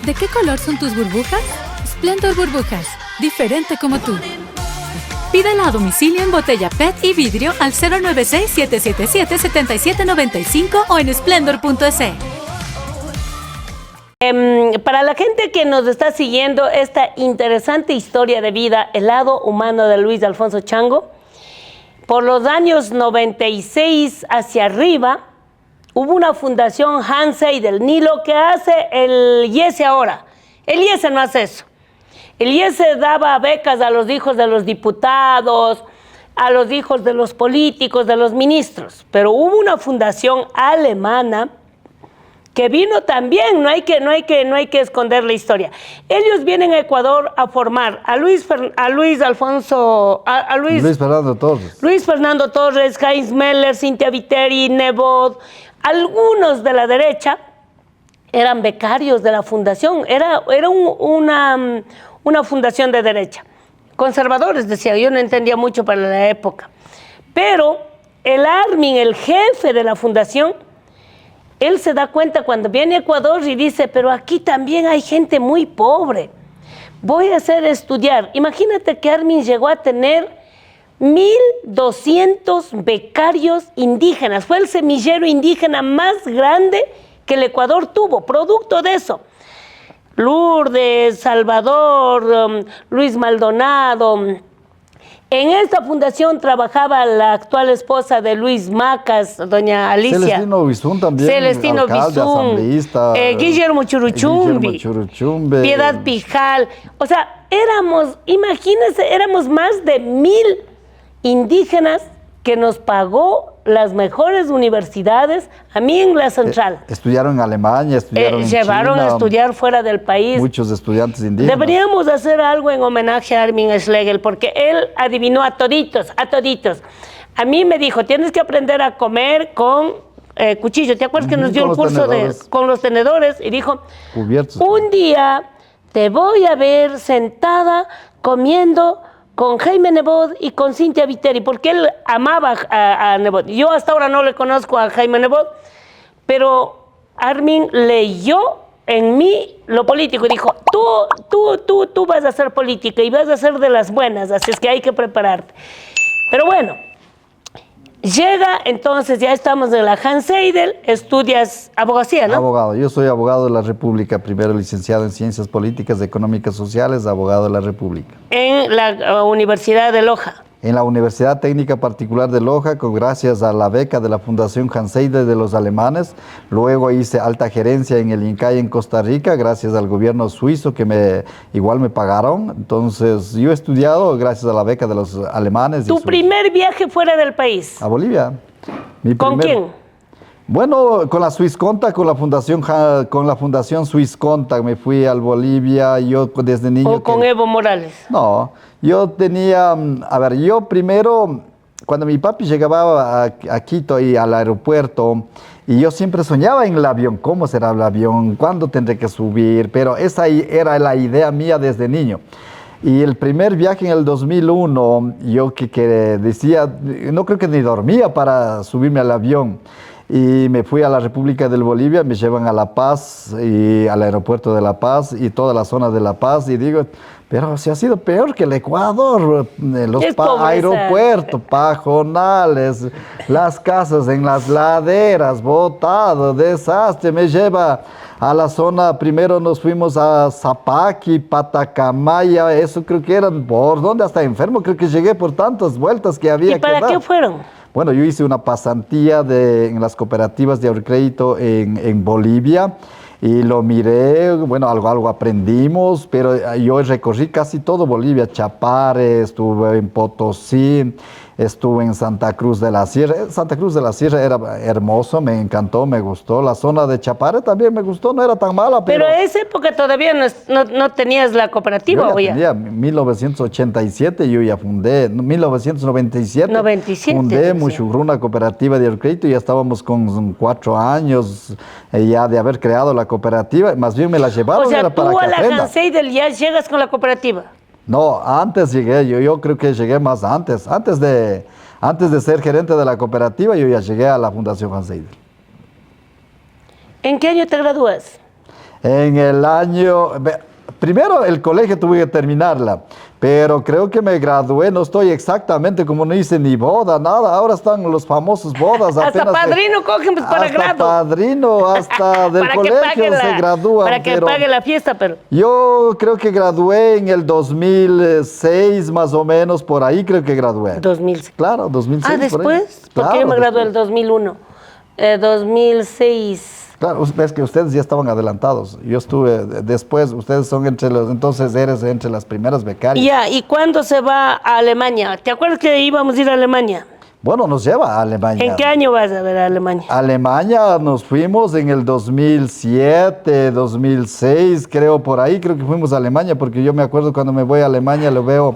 ¿De qué color son tus burbujas? Splendor Burbujas, diferente como tú. Pídela a domicilio en botella PET y vidrio al 096-777-7795 o en splendor.es. Para la gente que nos está siguiendo esta interesante historia de vida, el lado humano de Luis Alfonso Chango, por los años 96 hacia arriba, hubo una fundación Hans Seidel, ni lo que hace el IESE ahora. El IESE no hace eso. El IESE daba becas a los hijos de los diputados, a los hijos de los políticos, de los ministros. Pero hubo una fundación alemana que vino también, no hay que esconder la historia. Ellos vienen a Ecuador a formar a Luis Fernando Torres, Heinz Meller, Cynthia Viteri, Nebot. Algunos de la derecha eran becarios de la fundación. Era una fundación de derecha. Conservadores, decía, yo no entendía mucho para la época. Pero el Armin, el jefe de la fundación, él se da cuenta cuando viene a Ecuador y dice, pero aquí también hay gente muy pobre. Voy a hacer estudiar. Imagínate que Armin llegó a tener 1.200 becarios indígenas. Fue el semillero indígena más grande que el Ecuador tuvo, producto de eso. Lourdes, Salvador, Luis Maldonado. En esta fundación trabajaba la actual esposa de Luis Macas, doña Alicia. Celestino Bizún también, Celestino alcalde, Bizún, asambleísta. Guillermo Churuchumbi, Piedad Pijal. O sea, imagínense, éramos más de 1.000 indígenas que nos pagó las mejores universidades, a mí en la Central. Estudiaron en Alemania, estudiaron en llevaron China, a estudiar fuera del país. Muchos estudiantes indígenas. Deberíamos hacer algo en homenaje a Armin Schlegel, porque él adivinó a toditos, a toditos. A mí me dijo, tienes que aprender a comer con cuchillo. ¿Te acuerdas que nos dio el curso con los tenedores? Y dijo, cubiertos. Un día te voy a ver sentada comiendo con Jaime Nebot y con Cynthia Viteri, porque él amaba a Nebot. Yo hasta ahora no le conozco a Jaime Nebot, pero Armin leyó en mí lo político y dijo, tú vas a hacer política y vas a ser de las buenas, así es que hay que prepararte. Pero bueno, llega, entonces ya estamos en la Hans Seidel, estudias abogacía, ¿no? Abogado, yo soy abogado de la República, primero licenciado en Ciencias Políticas, Económicas, Sociales, abogado de la República. En la Universidad de Loja. En la Universidad Técnica Particular de Loja, gracias a la beca de la Fundación Hans Seidel de los alemanes. Luego hice alta gerencia en el INCAI en Costa Rica, gracias al gobierno suizo que igual me pagaron. Entonces, yo he estudiado gracias a la beca de los alemanes. ¿Tu primer viaje fuera del país? A Bolivia. ¿Con quién? Bueno, con la Swisscontact, con la Fundación Swisscontact me fui al Bolivia, yo desde niño... ¿O con Evo Morales? No, yo tenía, yo primero, cuando mi papi llegaba a Quito y al aeropuerto, y yo siempre soñaba en el avión, ¿cómo será el avión? ¿Cuándo tendré que subir? Pero esa era la idea mía desde niño. Y el primer viaje en el 2001, yo que decía, no creo que ni dormía para subirme al avión. Y me fui a la República del Bolivia, me llevan a La Paz y al aeropuerto de La Paz y toda la zona de La Paz y digo, pero si ha sido peor que el Ecuador, los aeropuertos, pajonales, las casas en las laderas, botado, desastre, me lleva a la zona, primero nos fuimos a Zapaqui, Patacamaya, eso creo que eran, ¿por dónde? Hasta enfermo, creo que llegué por tantas vueltas que había que dar. ¿Y para qué fueron? Bueno, yo hice una pasantía en las cooperativas de ahorrocrédito en Bolivia y lo miré, bueno, algo aprendimos, pero yo recorrí casi todo Bolivia, Chapare, estuve en Potosí, estuve en Santa Cruz de la Sierra. Santa Cruz de la Sierra era hermoso, me encantó, me gustó. La zona de Chapare también me gustó, no era tan mala. Pero en esa época todavía no tenías la cooperativa, ¿o ya? Tenía, 1987 yo ya fundé, 1997 fundé Mushurru, una cooperativa de ahorrocrédito y ya estábamos con 4 años ya de haber creado la cooperativa. Más bien me la llevaron. O sea, era para tú que a la aprenda. Hans Seidel ya llegas con la cooperativa. No, antes llegué, yo creo que llegué más antes. Antes de ser gerente de la cooperativa, yo ya llegué a la Fundación Hans Seidel. ¿En qué año te gradúas? En el año... Primero el colegio tuve que terminarla, Pero creo que me gradué, no estoy exactamente como no hice ni boda, nada. Ahora están los famosos bodas. Hasta padrino cogen pues, para hasta grado. padrino, hasta del colegio se gradúan. Para que pague la fiesta, pero... Yo creo que gradué en el 2006, más o menos, por ahí creo que gradué. 2006. Claro, 2006. Ah, ¿después? Por ahí. Porque yo me gradué después. en el 2001. 2006. Claro, es que ustedes ya estaban adelantados. Yo estuve después, ustedes son entonces eres entre las primeras becarias. Ya, ¿y cuándo se va a Alemania? ¿Te acuerdas que íbamos a ir a Alemania? Bueno, nos lleva a Alemania. ¿En qué año vas a ver a Alemania? Alemania nos fuimos en el 2007, 2006, creo por ahí, creo que fuimos a Alemania, porque yo me acuerdo cuando me voy a Alemania, lo veo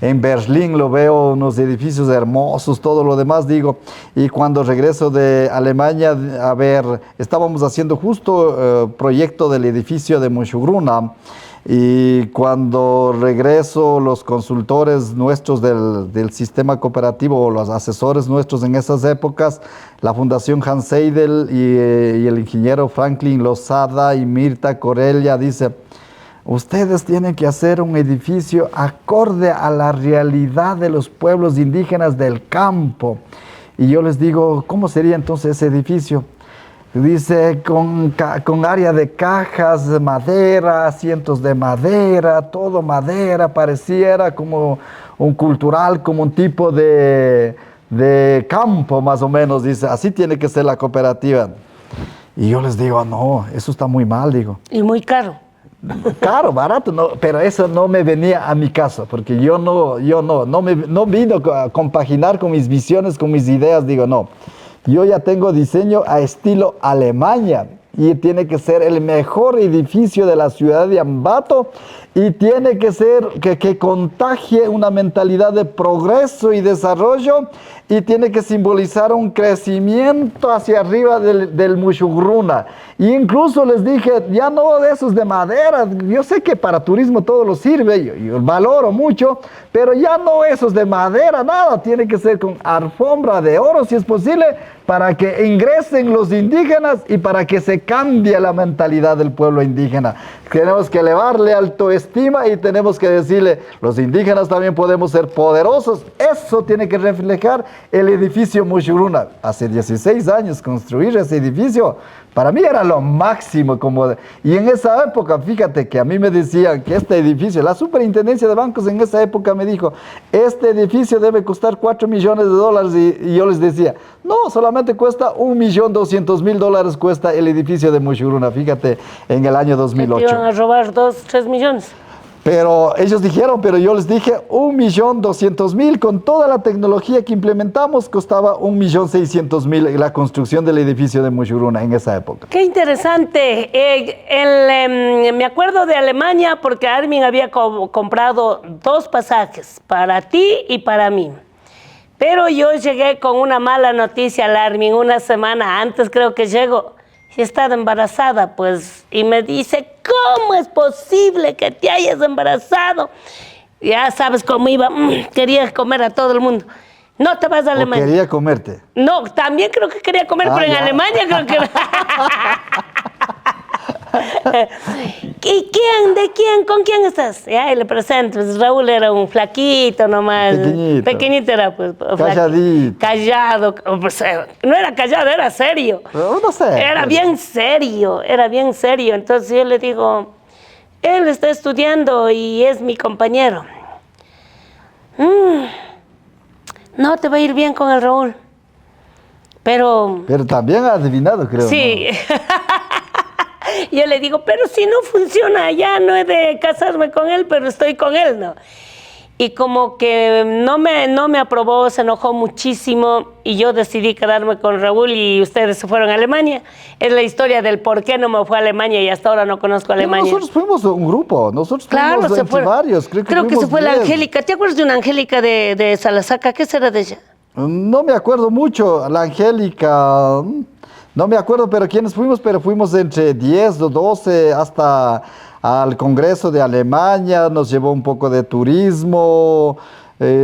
en Berlín, lo veo unos edificios hermosos, todo lo demás, digo, y cuando regreso de Alemania, a ver, estábamos haciendo justo proyecto del edificio de Mönchengruber, y cuando regreso, los consultores nuestros del sistema cooperativo o los asesores nuestros en esas épocas, la Fundación Hans Seidel y el ingeniero Franklin Lozada y Mirta Corella, dice, ustedes tienen que hacer un edificio acorde a la realidad de los pueblos indígenas del campo. Y yo les digo, ¿cómo sería entonces ese edificio? Dice, con área de cajas de madera, asientos de madera, todo madera, pareciera como un cultural, como un tipo de campo más o menos, dice, así tiene que ser la cooperativa. Y yo les digo, no, eso está muy mal, digo. Y muy caro. Caro, barato, no, pero eso no me venía a mi caso, porque yo no vino a compaginar con mis visiones, con mis ideas, digo, no. Yo ya tengo diseño a estilo Alemania y tiene que ser el mejor edificio de la ciudad de Ambato y tiene que ser que contagie una mentalidad de progreso y desarrollo y tiene que simbolizar un crecimiento hacia arriba del Mönchengruber. Y incluso les dije, ya no de esos de madera, yo sé que para turismo todo lo sirve, yo valoro mucho, pero ya no esos de madera, nada, tiene que ser con alfombra de oro si es posible, para que ingresen los indígenas y para que se cambie la mentalidad del pueblo indígena. Tenemos que elevarle autoestima y tenemos que decirle, los indígenas también podemos ser poderosos. Eso tiene que reflejar el edificio Mönchengruber. Hace 16 años construir ese edificio, para mí era lo máximo. Y en esa época, fíjate que a mí me decían que este edificio, la superintendencia de bancos en esa época me dijo, este edificio debe costar $4 millones y yo les decía, no, solamente cuesta $1.200.000 cuesta el edificio de Mönchengruber, fíjate, en el año 2008. Te iban a robar 3 millones. Pero ellos dijeron, pero yo les dije, $1.200.000 con toda la tecnología que implementamos costaba $1.600.000 la construcción del edificio de Mönchengruber en esa época. Qué interesante. Me acuerdo de Alemania porque Armin había comprado 2 pasajes para ti y para mí. Pero yo llegué con una mala noticia al Armin una semana antes, creo que llego. Y he estado embarazada, pues, y me dice, ¿cómo es posible que te hayas embarazado? Ya sabes cómo iba, quería comer a todo el mundo. No te vas a Alemania. ¿O quería comerte? No, también creo que quería comer, pero ya. en Alemania creo que... ¿Y quién? ¿De quién? ¿Con quién estás? Ya, y le presento, pues Raúl era un flaquito nomás. Pequeñito era, pues. Calladito. Callado. Pues, no era callado, era serio. No sé. Era bien serio. Entonces yo le digo, él está estudiando y es mi compañero. No te va a ir bien con el Raúl. Pero también ha adivinado, creo. Sí. ¿No? Yo le digo, pero si no funciona, ya no he de casarme con él, pero estoy con él, ¿no? Y como que no me aprobó, se enojó muchísimo y yo decidí quedarme con Raúl y ustedes se fueron a Alemania. Es la historia del por qué no me fui a Alemania y hasta ahora no conozco Alemania. Nosotros fuimos un grupo, fuimos entre varios. Creo que se fue la Angélica. ¿Te acuerdas de una Angélica de Salasaca? ¿Qué será de ella? No me acuerdo mucho, la Angélica... No me acuerdo, pero quiénes fuimos, pero fuimos entre 10 o 12 hasta al Congreso de Alemania, nos llevó un poco de turismo,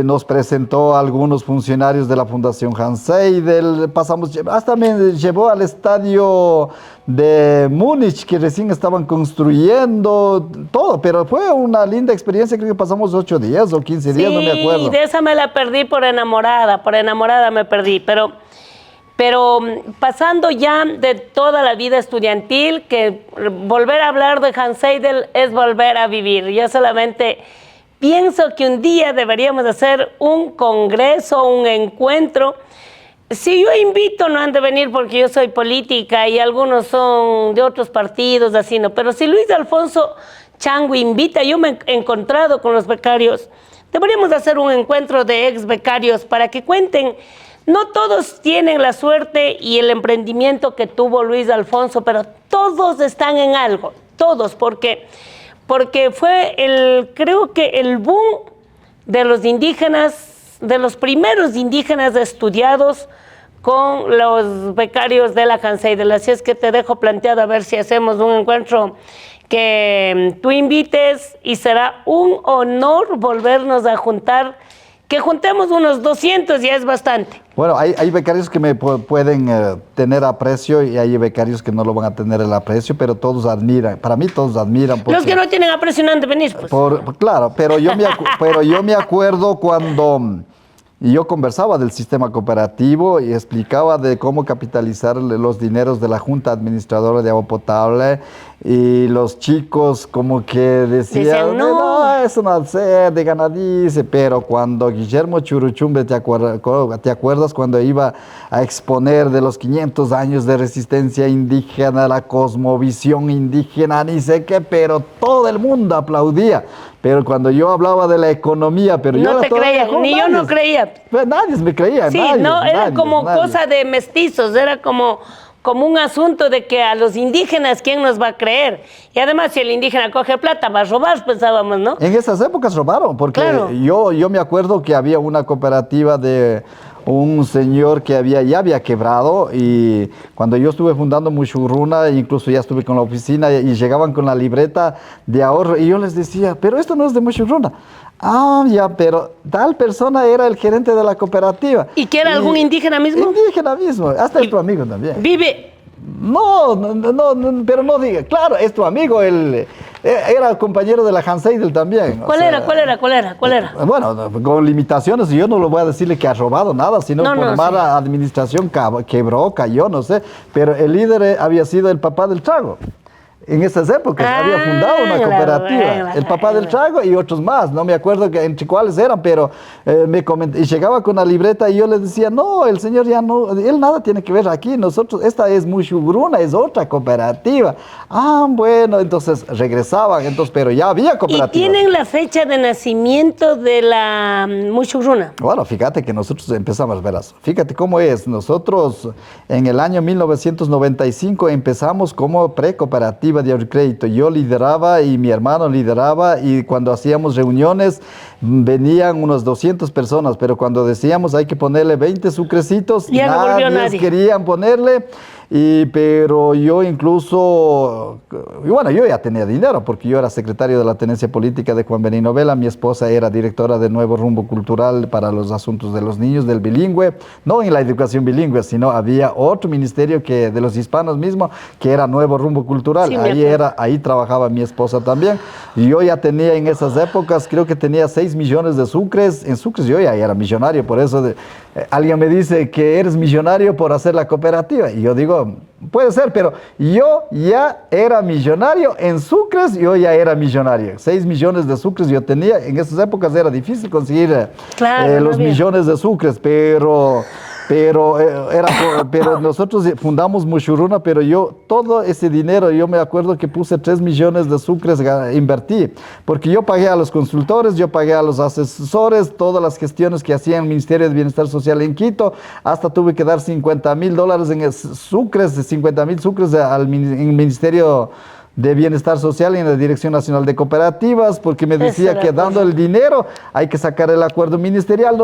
nos presentó a algunos funcionarios de la Fundación Hans Seidel, pasamos, hasta me llevó al estadio de Múnich, que recién estaban construyendo, todo, pero fue una linda experiencia, creo que pasamos 8 días o 15 días, no me acuerdo. Sí, de esa me la perdí por enamorada me perdí, pero pasando ya de toda la vida estudiantil, que volver a hablar de Hans Seidel es volver a vivir. Yo solamente pienso que un día deberíamos hacer un congreso, un encuentro. Si yo invito, no han de venir porque yo soy política y algunos son de otros partidos, así no. Pero si Luis Alfonso Chango invita, yo me he encontrado con los becarios, deberíamos hacer un encuentro de ex becarios para que cuenten. No todos tienen la suerte y el emprendimiento que tuvo Luis Alfonso, pero todos están en algo, todos, porque fue creo que el boom de los indígenas, de los primeros indígenas estudiados con los becarios de la Hans Seidel. Así es que te dejo planteado a ver si hacemos un encuentro que tú invites y será un honor volvernos a juntar. Que juntemos unos 200 ya es bastante. Bueno, hay becarios que me pueden tener aprecio y hay becarios que no lo van a tener el aprecio, pero todos admiran. Para mí todos admiran. Los que no tienen aprecio no han de venir, pues. Claro, pero yo me acuerdo cuando yo conversaba del sistema cooperativo y explicaba de cómo capitalizar los dineros de la Junta Administradora de Agua Potable, y los chicos como que decían, no, eso no sé, de ganadice, pero cuando Guillermo Churuchumbe, ¿te acuerdas cuando iba a exponer de los 500 años de resistencia indígena, la cosmovisión indígena, ni sé qué, pero todo el mundo aplaudía? Pero cuando yo hablaba de la economía, pero no te creían, ni yo no creía. Pues nadie me creía. Sí, era como cosa de mestizos, era como un asunto de que a los indígenas, ¿quién nos va a creer? Y además, si el indígena coge plata, va a robar, pensábamos, ¿no? En esas épocas robaron, porque claro. yo me acuerdo que había una cooperativa de un señor que ya había quebrado, y cuando yo estuve fundando Mushuruna, incluso ya estuve con la oficina y llegaban con la libreta de ahorro y yo les decía, pero esto no es de Mushuruna. Ah, ya, pero tal persona era el gerente de la cooperativa. ¿Y que era algún indígena mismo? Indígena mismo, hasta es tu amigo también. ¿Vive? No, pero no diga, claro, es tu amigo, él era compañero de la Hans Seidel también. ¿Cuál era? Bueno, con limitaciones, yo no lo voy a decirle que ha robado nada, sino por mala administración quebró, cayó, no sé, pero el líder había sido el papá del Trago. En esas épocas había fundado una cooperativa, el papá del Trago y otros más, no me acuerdo entre cuáles eran, pero me comentó, y llegaba con la libreta y yo les decía, no, el señor ya no, él nada tiene que ver aquí, nosotros, esta es Mushugruna, es otra cooperativa. Ah, bueno, entonces regresaban, pero ya había cooperativa. ¿Y tienen la fecha de nacimiento de la Mushugruna? Bueno, fíjate que nosotros empezamos, verás, fíjate cómo es, nosotros en el año 1995 empezamos como precooperativa de crédito. Yo lideraba y mi hermano lideraba, y cuando hacíamos reuniones venían unos 200 personas, pero cuando decíamos hay que ponerle 20 sucrecitos, nadie querían ponerle. Pero yo incluso, bueno, yo ya tenía dinero porque yo era secretario de la tenencia política de Juan Benigno Vela, mi esposa era directora de Nuevo Rumbo Cultural para los asuntos de los niños, del bilingüe, no en la educación bilingüe, sino había otro ministerio que de los hispanos mismo, que era Nuevo Rumbo Cultural, sí, ahí trabajaba mi esposa también, y yo ya tenía en esas épocas, creo que tenía 6 millones de sucres, en sucres yo ya era millonario, por eso alguien me dice que eres millonario por hacer la cooperativa, y yo digo, puede ser, pero yo ya era millonario en sucres, yo ya era millonario. 6 millones de sucres yo tenía. En esas épocas era difícil conseguir los millones de sucres, pero nosotros fundamos Mushuruna, pero yo todo ese dinero, yo me acuerdo que puse 3 millones de sucres, invertí, porque yo pagué a los consultores, yo pagué a los asesores, todas las gestiones que hacía el Ministerio de Bienestar Social en Quito, hasta tuve que dar $50,000 en sucres, 50,000 sucres en el Ministerio de Bienestar Social y en la Dirección Nacional de Cooperativas, porque me decía que dando el dinero hay que sacar el acuerdo ministerial,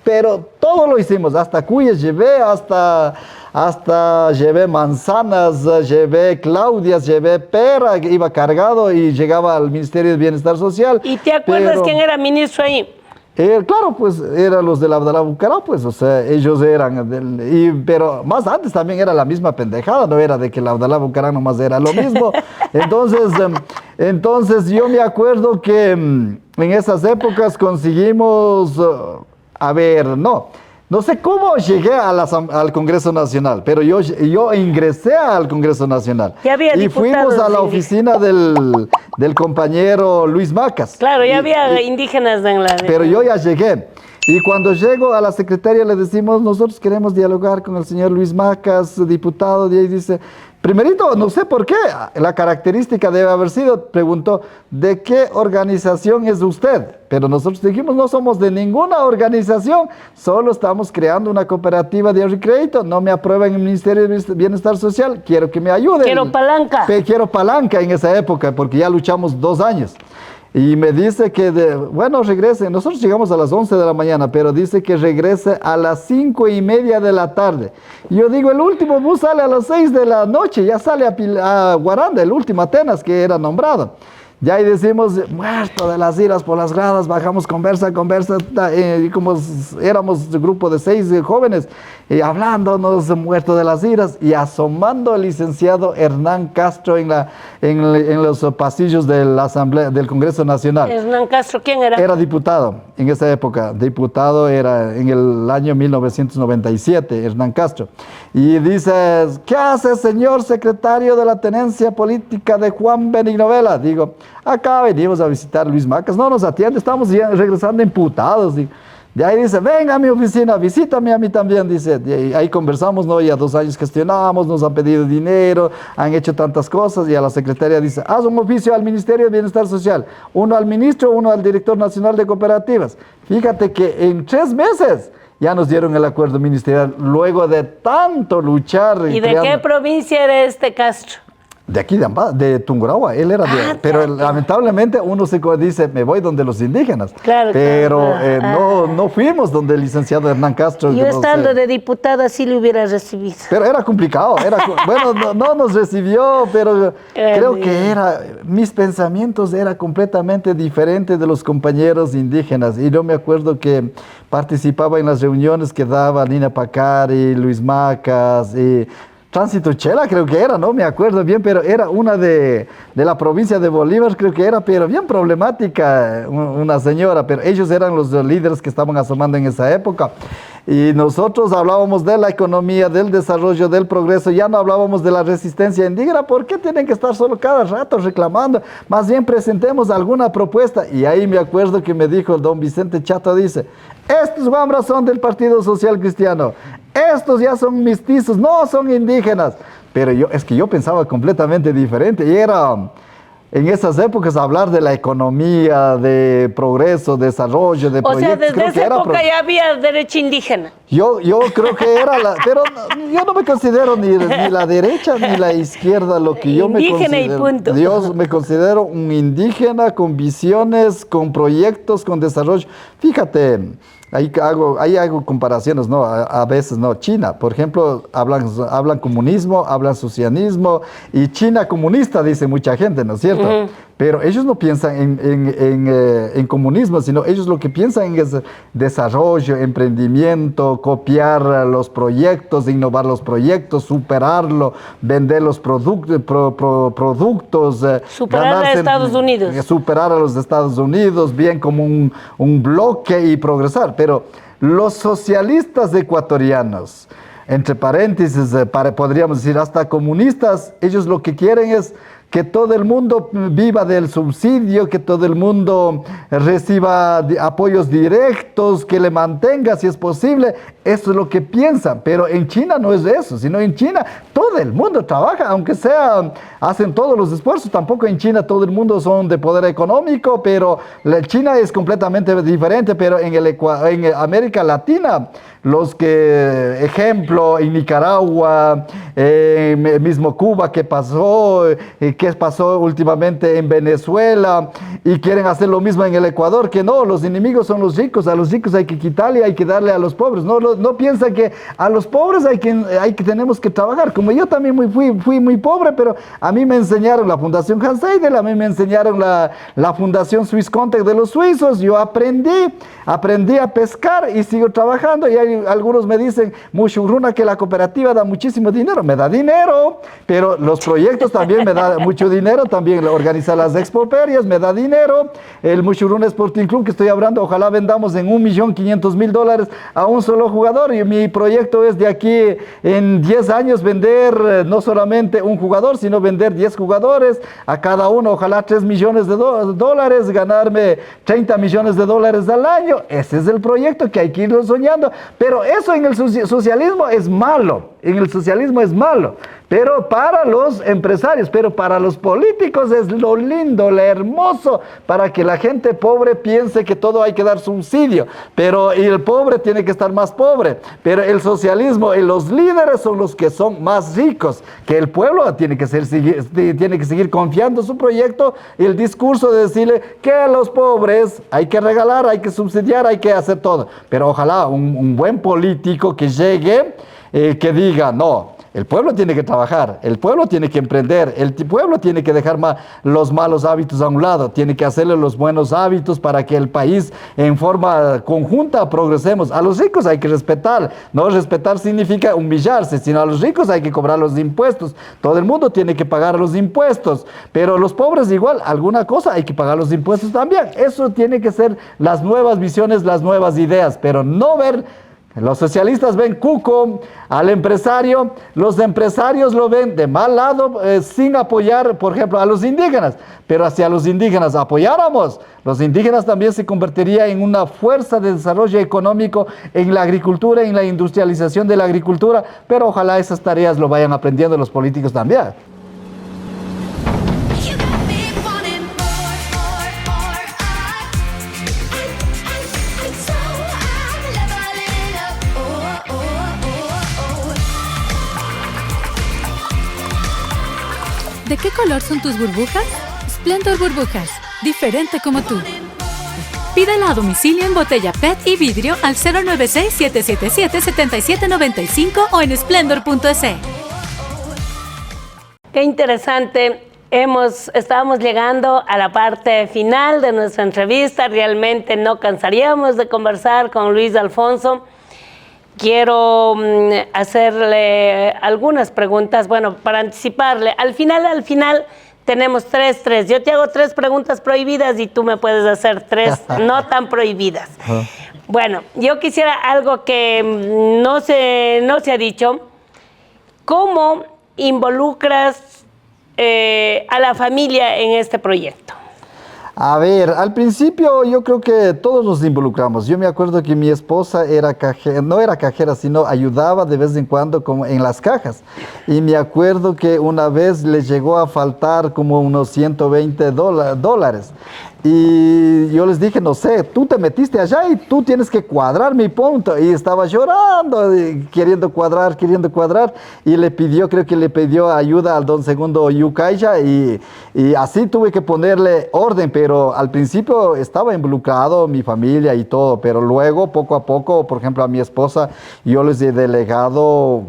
pero todo lo hicimos, hasta cuyes llevé, hasta llevé manzanas, llevé claudias, llevé pera, iba cargado y llegaba al Ministerio de Bienestar Social. ¿Y te acuerdas quién era ministro ahí? Claro, pues eran los del Abdalá Bucaram, pues, o sea, ellos eran, pero más antes también era la misma pendejada, no era de que el Abdalá Bucaram nomás era lo mismo. Entonces yo me acuerdo que en esas épocas conseguimos, no sé cómo llegué al Congreso Nacional, pero yo ingresé al Congreso Nacional. Ya había y diputados fuimos a la oficina del compañero Luis Macas. Claro, ya había indígenas en la... Pero yo ya llegué. Y cuando llego a la secretaria le decimos, nosotros queremos dialogar con el señor Luis Macas, diputado, y ahí dice, primerito, no sé por qué, la característica debe haber sido, preguntó, ¿de qué organización es usted? Pero nosotros dijimos, no somos de ninguna organización, solo estamos creando una cooperativa de ahorro y crédito, no me aprueban en el Ministerio de Bienestar Social, quiero que me ayuden. Quiero palanca. Quiero palanca en esa época, porque ya luchamos 2 años. Y me dice que, regrese. Nosotros llegamos a las 11 de la mañana, pero dice que regrese a las 5:30 de la tarde. Y yo digo, el último bus sale a las 6 de la noche, ya sale a Guaranda, el último Atenas que era nombrado. Ya ahí decimos, muerto de las iras por las gradas, bajamos conversa, y como éramos un grupo de 6 jóvenes, hablándonos, muerto de las iras, y asomando al licenciado Hernán Castro en los pasillos de la Asamblea, del Congreso Nacional. ¿Hernán Castro quién era? Era diputado en esa época, diputado era en el año 1997, Hernán Castro. Y dice, ¿qué hace, señor secretario de la tenencia política de Juan Benigno Vela? Digo, acá venimos a visitar a Luis Macas, no nos atiende, estamos ya regresando imputados. De ahí dice, venga a mi oficina, visítame a mí también, dice. Y ahí conversamos, ¿no? Ya 2 años gestionamos, nos han pedido dinero, han hecho tantas cosas, y a la secretaria dice, haz un oficio al Ministerio de Bienestar Social, uno al ministro, uno al director nacional de cooperativas. Fíjate que en 3 meses ya nos dieron el acuerdo ministerial, luego de tanto luchar. ¿Y de qué provincia era este Castro? De aquí, de Tungurahua, él era pero lamentablemente uno se dice, me voy donde los indígenas. Claro, pero no fuimos donde el licenciado Hernán Castro. Yo estando de diputada sí le hubiera recibido. Pero era complicado, bueno, no nos recibió, pero creo que mis pensamientos eran completamente diferentes de los compañeros indígenas. Y yo me acuerdo que participaba en las reuniones que daba Nina Pacari, Luis Macas y Tránsito Chela, creo que era, no me acuerdo bien, pero era una de la provincia de Bolívar, creo que era, pero bien problemática, una señora, pero ellos eran los líderes que estaban asomando en esa época. Y nosotros hablábamos de la economía, del desarrollo, del progreso, ya no hablábamos de la resistencia indígena. ¿Por qué tienen que estar solo cada rato reclamando? Más bien presentemos alguna propuesta. Y ahí me acuerdo que me dijo el don Vicente Chato, dice, estos guambras son del Partido Social Cristiano, estos ya son mestizos, no son indígenas. Pero yo pensaba completamente diferente, y era en esas épocas hablar de la economía, de progreso, desarrollo, de proyectos. O sea, desde esa época ya había derecho indígena. Yo creo que era pero yo no me considero ni la derecha ni la izquierda, lo que yo me considero. Indígena y punto. Yo me considero un indígena con visiones, con proyectos, con desarrollo. Fíjate, ahí hago comparaciones, ¿no? A veces, ¿no? China, por ejemplo, hablan comunismo, hablan socialismo, y China comunista, dice mucha gente, ¿no es cierto? Uh-huh. Pero ellos no piensan en comunismo, sino ellos lo que piensan es desarrollo, emprendimiento, copiar los proyectos, innovar los proyectos, superarlo, vender los productos, superar a Estados Unidos. Superar a los Estados Unidos, bien como un bloque y progresar. Pero los socialistas ecuatorianos, entre paréntesis, podríamos decir hasta comunistas, ellos lo que quieren es que todo el mundo viva del subsidio, que todo el mundo reciba apoyos directos, que le mantenga si es posible. Eso es lo que piensan, pero en China no es eso, sino en China todo el mundo trabaja, aunque hacen todos los esfuerzos. Tampoco en China todo el mundo son de poder económico, pero China es completamente diferente. Pero en América Latina, ejemplo, en Nicaragua, mismo Cuba, que pasó, qué pasó últimamente en Venezuela y quieren hacer lo mismo en el Ecuador, que no, los enemigos son los ricos, a los ricos hay que quitarle, hay que darle a los pobres. No piensa que a los pobres tenemos que trabajar. Como yo también fui muy pobre, pero a mí me enseñaron la Fundación Hans Seidel, a mí me enseñaron la Fundación Swiss Contact de los suizos, yo aprendí a pescar y sigo trabajando. Y algunos me dicen, Mushuruna, que la cooperativa da muchísimo dinero. Me da dinero, pero los proyectos también me da mucho dinero, también organizar las expoperias me da dinero. El Mushuruna Sporting Club que estoy hablando, ojalá vendamos en $1.500.000 a un solo jugador, y mi proyecto es de aquí en 10 años vender no solamente un jugador, sino vender 10 jugadores, a cada uno ojalá $3 millones, ganarme $30 millones al año. Ese es el proyecto que hay que ir soñando, pero eso en el socialismo es malo. Pero para los empresarios, pero para los políticos es lo lindo, lo hermoso, para que la gente pobre piense que todo hay que dar subsidio, pero y el pobre tiene que estar más pobre. Pero el socialismo y los líderes son los que son más ricos, que el pueblo tiene que seguir confiando en su proyecto, y el discurso de decirle que a los pobres hay que regalar, hay que subsidiar, hay que hacer todo. Pero ojalá un buen político que llegue, que diga, no, el pueblo tiene que trabajar, el pueblo tiene que emprender, el pueblo tiene que dejar los malos hábitos a un lado, tiene que hacerle los buenos hábitos para que el país en forma conjunta progresemos. A los ricos hay que respetar, no respetar significa humillarse, sino a los ricos hay que cobrar los impuestos. Todo el mundo tiene que pagar los impuestos, pero los pobres igual, alguna cosa hay que pagar los impuestos también. Eso tiene que ser las nuevas visiones, las nuevas ideas, pero no ver. Los socialistas ven cuco al empresario, los empresarios lo ven de mal lado, sin apoyar, por ejemplo, a los indígenas. Pero si a los indígenas apoyáramos, los indígenas también se convertirían en una fuerza de desarrollo económico en la agricultura, en la industrialización de la agricultura, pero ojalá esas tareas lo vayan aprendiendo los políticos también. ¿De qué color son tus burbujas? Splendor Burbujas, diferente como tú. Pídela a domicilio en botella PET y vidrio al 096-777-7795 o en splendor.es. Qué interesante. Estábamos llegando a la parte final de nuestra entrevista. Realmente no cansaríamos de conversar con Luis Alfonso. Quiero hacerle algunas preguntas, bueno, para anticiparle. Al final tenemos tres. Yo te hago 3 preguntas prohibidas y tú me puedes hacer 3 no tan prohibidas. Bueno, yo quisiera algo que no se ha dicho. ¿Cómo involucras a la familia en este proyecto? A ver, al principio yo creo que todos nos involucramos. Yo me acuerdo que mi esposa no era cajera, sino ayudaba de vez en cuando como en las cajas. Y me acuerdo que una vez le llegó a faltar como unos $120. Y yo les dije, no sé, tú te metiste allá y tú tienes que cuadrar mi punto. Y estaba llorando, queriendo cuadrar. Y creo que le pidió ayuda al don Segundo Yucaya. Y así tuve que ponerle orden. Pero al principio estaba involucrado mi familia y todo. Pero luego, poco a poco, por ejemplo, a mi esposa, yo les he delegado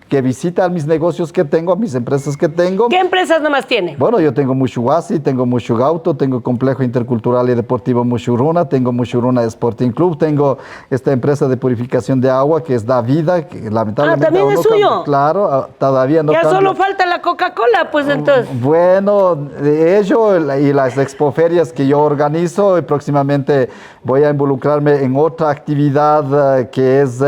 que visita a mis negocios que tengo, a mis empresas que tengo. ¿Qué empresas nomás tiene? Bueno, yo tengo Mushuasi, tengo Mushugauto, tengo Complejo Intercultural y Deportivo Mushuruna, tengo Mushuruna Sporting Club, tengo esta empresa de purificación de agua que es Da Vida, que lamentablemente... ¿también es suyo? Claro, todavía no ya cambia. Solo falta la Coca-Cola, pues entonces. Bueno, de ello y las expoferias que yo organizo, y próximamente voy a involucrarme en otra actividad que es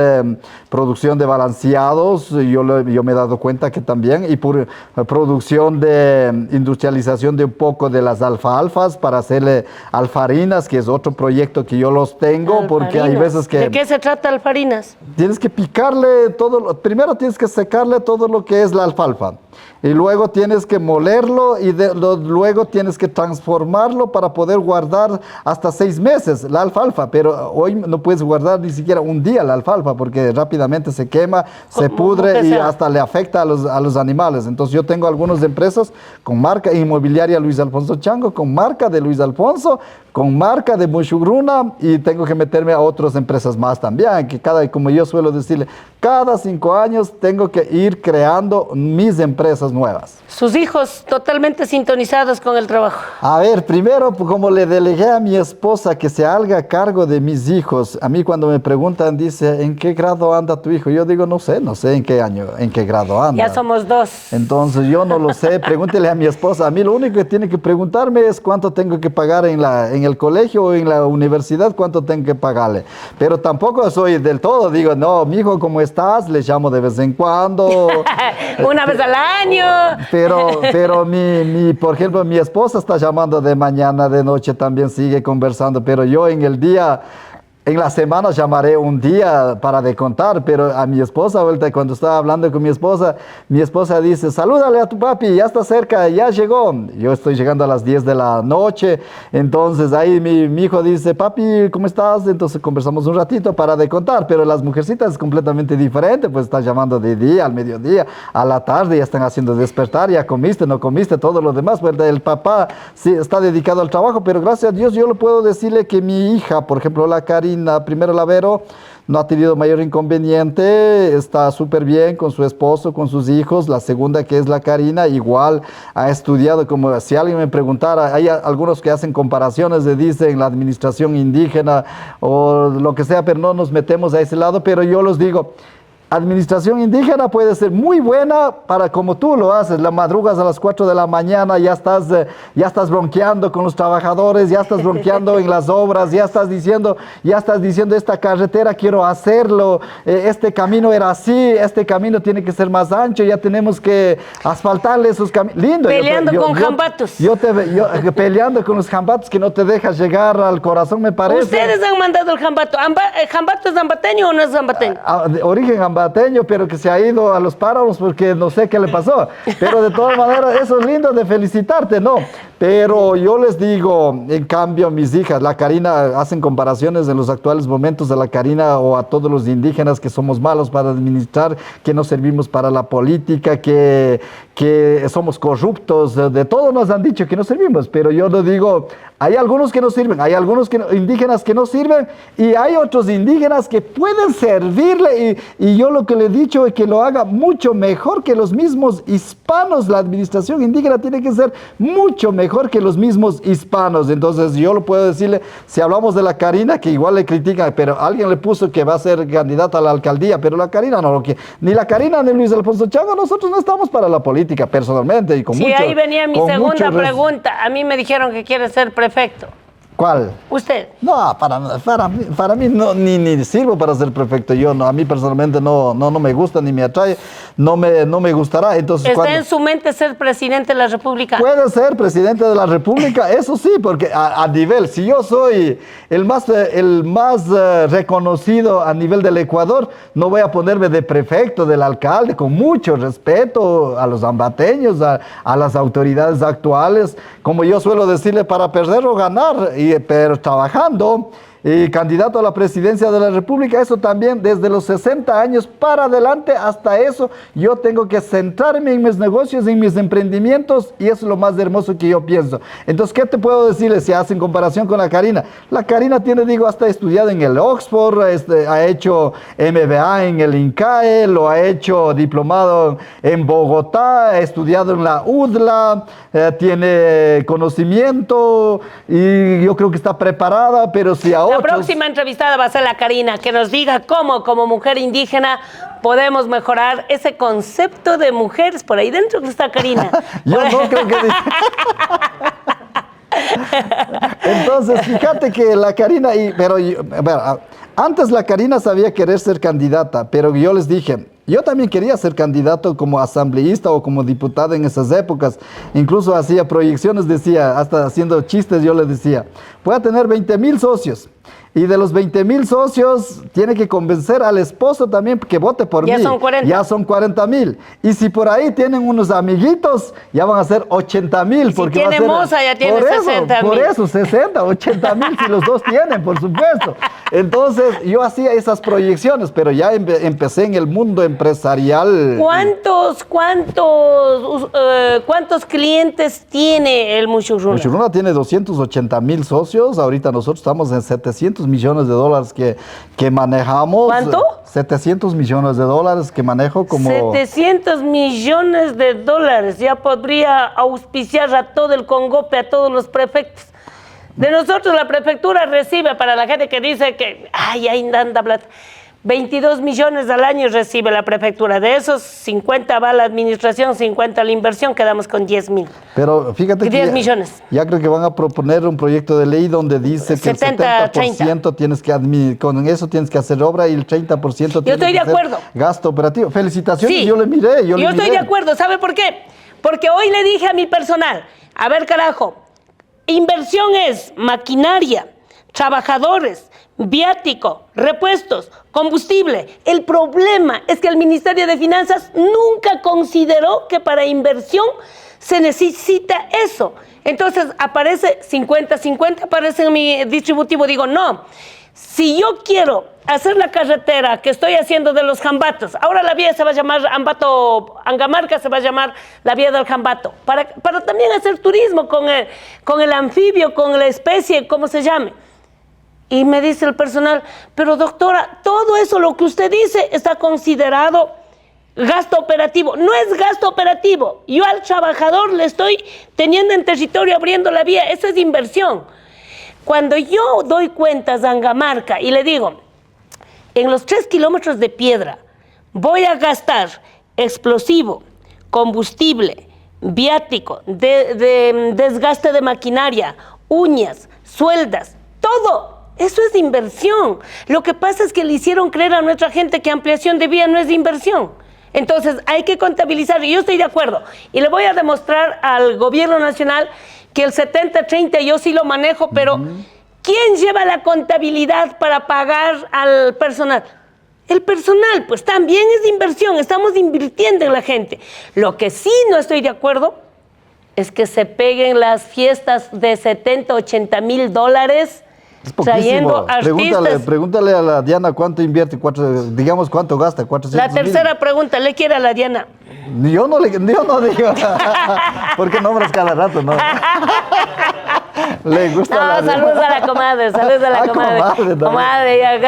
producción de balanceados. Yo me he dado cuenta que también, y por producción de industrialización de un poco de las alfalfas para hacerle alfarinas, que es otro proyecto que yo los tengo, porque hay veces que... ¿De qué se trata alfarinas? Tienes que picarle primero tienes que secarle todo lo que es la alfalfa. Y luego tienes que molerlo y luego tienes que transformarlo para poder guardar hasta 6 meses la alfalfa. Pero hoy no puedes guardar ni siquiera un día la alfalfa porque rápidamente se quema, se pudre y hasta le afecta a los animales. Entonces yo tengo algunas empresas con marca inmobiliaria Luis Alfonso Chango, con marca de Luis Alfonso, con marca de Mushugruna, y tengo que meterme a otras empresas más también, que como yo suelo decirle, cada 5 años tengo que ir creando mis empresas nuevas. Sus hijos totalmente sintonizados con el trabajo. A ver, primero, pues, como le delegué a mi esposa que se haga cargo de mis hijos, a mí cuando me preguntan, dice, ¿en qué grado anda tu hijo? Yo digo, no sé en qué año, en qué grado anda. Ya somos 2. Entonces yo no lo sé, pregúntele a mi esposa. A mí lo único que tiene que preguntarme es cuánto tengo que pagar en el colegio o en la universidad, cuánto tengo que pagarle. Pero tampoco soy del todo, digo, no, mi hijo, ¿cómo estás? Le llamo de vez en cuando. Una vez al año. Pero por ejemplo, mi esposa está llamando de mañana, de noche, también sigue conversando, pero yo en el día... En la semana llamaré un día para de contar, pero a mi esposa, ahorita cuando estaba hablando con mi esposa dice, salúdale a tu papi, ya está cerca, ya llegó. Yo estoy llegando a las 10 de la noche, entonces ahí mi hijo dice, papi, ¿cómo estás? Entonces conversamos un ratito para de contar, pero las mujercitas es completamente diferente, pues están llamando de día, al mediodía, a la tarde, ya están haciendo despertar, ya comiste, no comiste, todo lo demás. Pues el papá sí está dedicado al trabajo, pero gracias a Dios yo le puedo decirle que mi hija, por ejemplo, la Karina, primero la Vero, no ha tenido mayor inconveniente, está súper bien con su esposo, con sus hijos. La segunda, que es la Karina, igual ha estudiado, como si alguien me preguntara, hay algunos que hacen comparaciones, le dicen la administración indígena o lo que sea, pero no nos metemos a ese lado, pero yo los digo, administración indígena puede ser muy buena para como tú lo haces, la madrugas a las 4 de la mañana, ya estás bronqueando con los trabajadores, ya estás bronqueando en las obras, ya estás diciendo esta carretera quiero hacerlo, este camino era así, este camino tiene que ser más ancho, ya tenemos que asfaltarle esos caminos. Lindo. Peleando con jambatos. Peleando con los jambatos que no te dejas llegar al corazón, me parece. Ustedes han mandado el jambato. ¿Jambato es zambateño o no es zambateño? De origen jambateño, pero que se ha ido a los páramos porque no sé qué le pasó. Pero de todas maneras, eso es lindo de felicitarte, ¿no? Pero yo les digo, en cambio, mis hijas, la Karina, hacen comparaciones en los actuales momentos de la Karina o a todos los indígenas que somos malos para administrar, que no servimos para la política, que somos corruptos, de todo nos han dicho que no servimos, pero yo lo digo, hay algunos que no sirven, hay algunos indígenas que no sirven y hay otros indígenas que pueden servirle y yo lo que le he dicho es que lo haga mucho mejor que los mismos hispanos. La administración indígena tiene que ser mucho mejor que los mismos hispanos. Entonces yo lo puedo decirle, si hablamos de la Karina, que igual le critican, pero alguien le puso que va a ser candidata a la alcaldía, pero la Karina no lo quiere. Ni la Karina ni Luis Alfonso Chango, nosotros no estamos para la política personalmente. Y con sí, ahí venía mi segunda pregunta. A mí me dijeron que quiere ser prefecto. ¿Cuál? ¿Usted? No, para mí no, ni sirvo para ser prefecto. Yo no, a mí personalmente no me gusta ni me atrae, no me gustará. Entonces, ¿está en su mente ser presidente de la República? Puede ser presidente de la República, eso sí, porque a nivel, si yo soy el más reconocido a nivel del Ecuador, no voy a ponerme de prefecto, del alcalde, con mucho respeto a los ambateños, a las autoridades actuales, como yo suelo decirle, para perder o ganar, pero trabajando. Y candidato a la presidencia de la República, eso también desde los 60 años para adelante, hasta eso yo tengo que centrarme en mis negocios, en mis emprendimientos, y eso es lo más hermoso que yo pienso. Entonces, ¿qué te puedo decirles si hacen comparación con la Karina? La Karina tiene, hasta estudiado en el Oxford, ha hecho MBA en el INCAE, lo ha hecho diplomado en Bogotá, ha estudiado en la UDLA, tiene conocimiento y yo creo que está preparada, pero si ahora... La próxima entrevistada va a ser la Karina, que nos diga cómo, como mujer indígena, podemos mejorar ese concepto de mujeres. Por ahí dentro que está Karina. Yo no creo que... Entonces, fíjate que la Karina... antes la Karina sabía querer ser candidata, pero yo les dije... Yo también quería ser candidato como asambleísta o como diputado en esas épocas. Incluso hacía proyecciones, decía, hasta haciendo chistes, yo le decía, voy a tener 20,000 socios. Y de los 20,000 socios, tiene que convencer al esposo también que vote por Ya mí. son 40. Ya son 40,000. Y si por ahí tienen unos amiguitos, ya van a ser 80,000. Si tiene moza, ya tiene por eso, 60,000. Por eso, 60, 80,000, si los dos tienen, por supuesto. Entonces, yo hacía esas proyecciones, pero ya empecé en el mundo empresarial. ¿Cuántos clientes tiene el Mushurruna? Mushurruna tiene 280,000 socios. Ahorita nosotros estamos en 700 millones de dólares que manejamos. ¿Cuánto? 700 millones de dólares que manejo como... 700 millones de dólares. Ya podría auspiciar a todo el Congope, a todos los prefectos. De nosotros la prefectura recibe, para la gente que dice que, ay, hay tanta plata, 22 millones al año recibe la prefectura. De esos, 50 va a la administración, 50 a la inversión, quedamos con 10,000. Pero fíjate que 10 millones. Ya creo que van a proponer un proyecto de ley donde dice que 70, el 70% tienes que con eso tienes que hacer obra y el 30% Yo estoy de hacer acuerdo. gasto operativo. Felicitaciones, Sí, yo le miré. Yo estoy de acuerdo, ¿sabe por qué? Porque hoy le dije a mi personal, a ver carajo, inversión es maquinaria, trabajadores, viático, repuestos, combustible. El problema es que el Ministerio de Finanzas nunca consideró que para inversión se necesita eso. Entonces aparece 50-50, aparece en mi distributivo. Digo, no, si yo quiero hacer la carretera que estoy haciendo de los Jambatos, ahora la vía se va a llamar Angamarca, se va a llamar la vía del Jambato, para también hacer turismo con el anfibio, con la especie, como se llame. Y me dice el personal, pero doctora, todo eso lo que usted dice está considerado gasto operativo. No es gasto operativo. Yo al trabajador le estoy teniendo en territorio abriendo la vía. Eso es inversión. Cuando yo doy cuentas a Angamarca y le digo, en los 3 kilómetros de piedra voy a gastar explosivo, combustible, viático, desgaste de maquinaria, uñas, sueldas, todo. Eso es inversión. Lo que pasa es que le hicieron creer a nuestra gente que ampliación de vía no es inversión. Entonces hay que contabilizar, y yo estoy de acuerdo. Y le voy a demostrar al gobierno nacional que el 70-30 yo sí lo manejo, pero ¿quién lleva la contabilidad para pagar al personal? El personal, pues también es inversión, estamos invirtiendo en la gente. Lo que sí no estoy de acuerdo es que se peguen las fiestas de 70-80 mil dólares trayendo artistas. Pregúntale a la Diana cuánto invierte, digamos cuánto gasta, 400 La tercera pregunta, ¿le quiere a la Diana? Yo no digo, porque nombras cada rato, ¿no? Le gusta no, saludos a la comadre, saludos a la comadre. Comadre,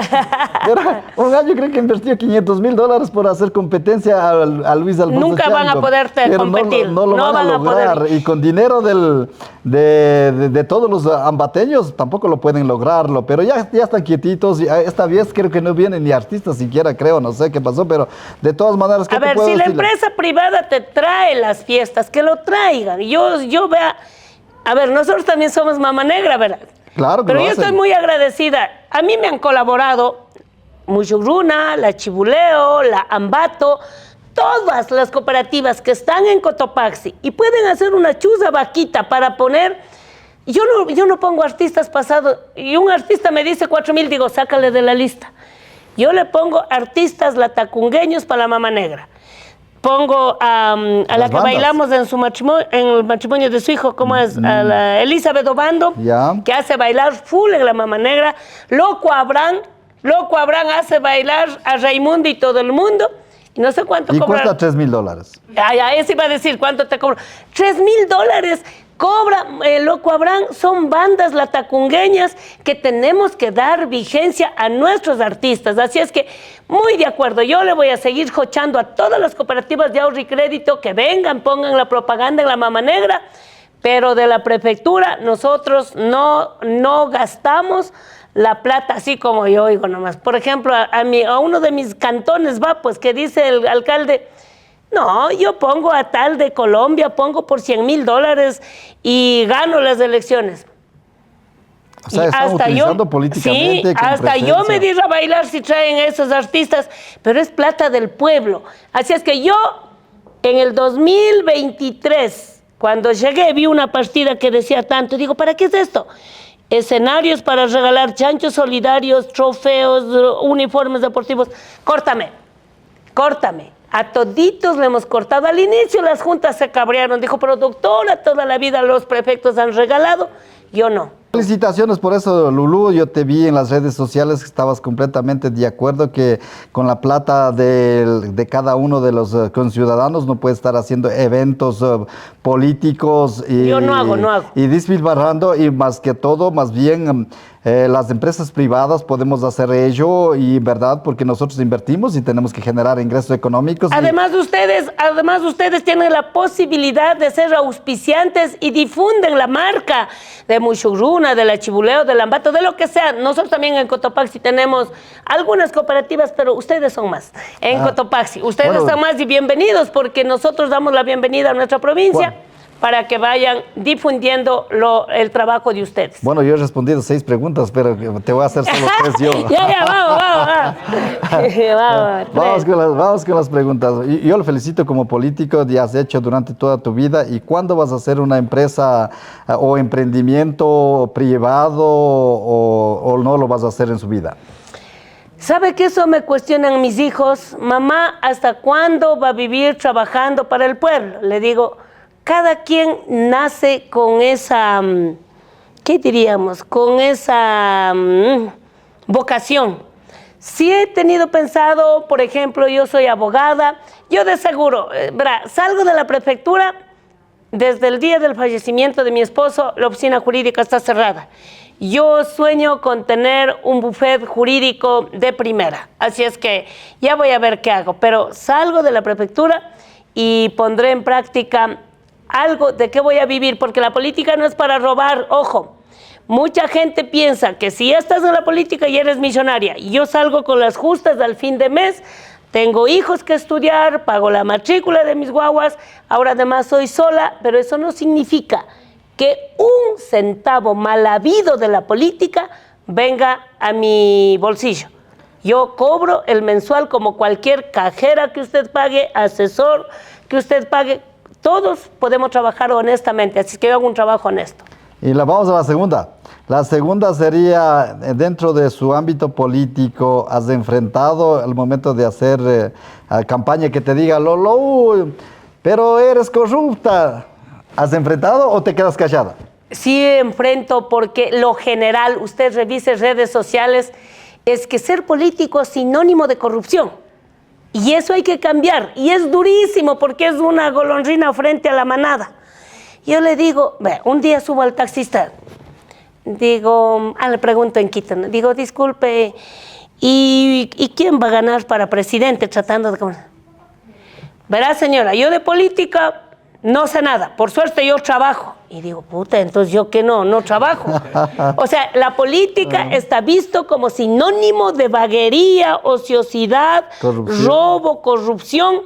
Pero un año creo que invirtió 500,000 dólares por hacer competencia a Luis Alfonso Nunca Chango, van a poder competir. No lo van a lograr. Y con dinero de todos los ambateños tampoco lo pueden lograrlo. Pero ya están quietitos. Esta vez creo que no vienen ni artistas siquiera, creo. No sé qué pasó, pero de todas maneras... A ver, si la empresa privada te trae las fiestas, que lo traigan. Yo vea... A ver, nosotros también somos Mama Negra, ¿verdad? Claro que pero lo yo hacen. Estoy muy agradecida. A mí me han colaborado Mushurruna, la Chibuleo, la Ambato, todas las cooperativas que están en Cotopaxi y pueden hacer una chuza vaquita para poner... Yo no pongo artistas pasados. Y un artista me dice 4,000, digo, sácale de la lista. Yo le pongo artistas latacungueños para la Mama Negra. Pongo a la que bandas. Bailamos en el matrimonio de su hijo, ¿cómo es? A la Elizabeth Obando, que hace bailar full en la Mama Negra. Loco Abraham hace bailar a Raimundo y todo el mundo. Y no sé cuánto cobra. Y cuesta 3,000 dólares. Ese iba a decir, ¿cuánto te cobra? 3,000 dólares. Cobra Loco Abraham, son bandas latacungueñas que tenemos que dar vigencia a nuestros artistas. Así es que, muy de acuerdo, yo le voy a seguir jochando a todas las cooperativas de ahorro y crédito que vengan, pongan la propaganda en la Mama Negra, pero de la prefectura nosotros no gastamos la plata así como yo oigo nomás. Por ejemplo, a uno de mis cantones va, pues que dice el alcalde... No, yo pongo a tal de Colombia, pongo por 100,000 dólares y gano las elecciones. O sea, están utilizando políticamente. Sí, hasta yo me diré a bailar si traen esos artistas, pero es plata del pueblo. Así es que yo, en el 2023, cuando llegué, vi una partida que decía tanto, digo, ¿para qué es esto? escenarios para regalar chanchos solidarios, trofeos, uniformes deportivos. Córtame. A toditos le hemos cortado. Al inicio las juntas se cabrearon. Dijo, pero doctora, toda la vida los prefectos han regalado. Yo no. Felicitaciones por eso, Lulú. Yo te vi en las redes sociales que estabas completamente de acuerdo que con la plata de cada uno de los conciudadanos no puede estar haciendo eventos políticos. Yo no hago. Y despilfarrando, y más que todo, más bien las empresas privadas podemos hacer ello, y verdad, porque nosotros invertimos y tenemos que generar ingresos económicos. Además ustedes tienen la posibilidad de ser auspiciantes y difunden la marca de Mushuruna, de la Chibuleo, del Ambato, de lo que sea. Nosotros también en Cotopaxi tenemos algunas cooperativas, pero ustedes son más. En Cotopaxi, ustedes son más, y bienvenidos, porque nosotros damos la bienvenida a nuestra provincia para que vayan difundiendo el trabajo de ustedes. Bueno, yo he respondido 6 preguntas, pero te voy a hacer solo 3 yo. Vamos con las preguntas. Yo lo felicito como político, ya has hecho durante toda tu vida. ¿Y cuándo vas a hacer una empresa o emprendimiento privado o no lo vas a hacer en su vida? ¿Sabe que eso me cuestionan mis hijos? Mamá, ¿hasta cuándo va a vivir trabajando para el pueblo? Le digo, cada quien nace con esa, ¿qué diríamos? Con esa vocación. Sí he tenido pensado, por ejemplo, yo soy abogada, yo de seguro, salgo de la prefectura, desde el día del fallecimiento de mi esposo, la oficina jurídica está cerrada. Yo sueño con tener un bufet jurídico de primera, así es que ya voy a ver qué hago, pero salgo de la prefectura y pondré en práctica algo de qué voy a vivir, porque la política no es para robar, ojo. Mucha gente piensa que si ya estás en la política y eres millonaria. Yo salgo con las justas al fin de mes, tengo hijos que estudiar, pago la matrícula de mis guaguas, ahora además soy sola, pero eso no significa que un centavo mal habido de la política venga a mi bolsillo. Yo cobro el mensual como cualquier cajera que usted pague, asesor que usted pague. Todos podemos trabajar honestamente, así que yo hago un trabajo honesto. Y vamos a la segunda. La segunda sería, dentro de su ámbito político, ¿has enfrentado el momento de hacer campaña que te diga, Lolo, pero eres corrupta? ¿Has enfrentado o te quedas callada? Sí enfrento, porque lo general, usted revise redes sociales, es que ser político es sinónimo de corrupción. Y eso hay que cambiar. Y es durísimo porque es una golondrina frente a la manada. Yo le digo, un día subo al taxista, digo, le pregunto en Quito, digo, disculpe, ¿y quién va a ganar para presidente tratando de... Verá, señora, yo de política no sé nada, por suerte yo trabajo. Y digo, puta, entonces yo que no trabajo. O sea, la política está visto como sinónimo de vaguería, ociosidad, robo, corrupción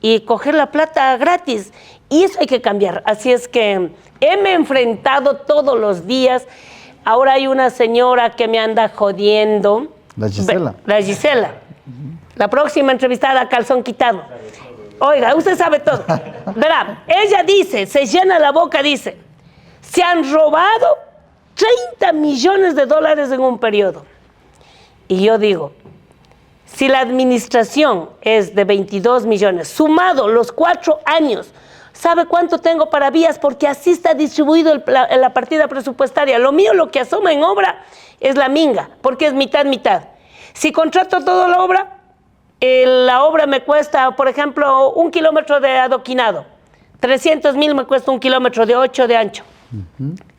y coger la plata gratis. Y eso hay que cambiar. Así es que me enfrentado todos los días. Ahora hay una señora que me anda jodiendo. La Gisela. La Gisela. La próxima entrevistada, calzón quitado. Oiga, usted sabe todo. Verá, ella dice, se llena la boca, dice, se han robado 30 millones de dólares en un periodo. Y yo digo, si la administración es de 22 millones, sumado los 4 años, ¿sabe cuánto tengo para vías? Porque así está distribuido la partida presupuestaria. Lo mío, lo que asoma en obra, es la minga, porque es mitad. Si contrato toda la obra me cuesta, por ejemplo, 1 kilómetro de adoquinado. 300,000 me cuesta 1 kilómetro de 8 de ancho,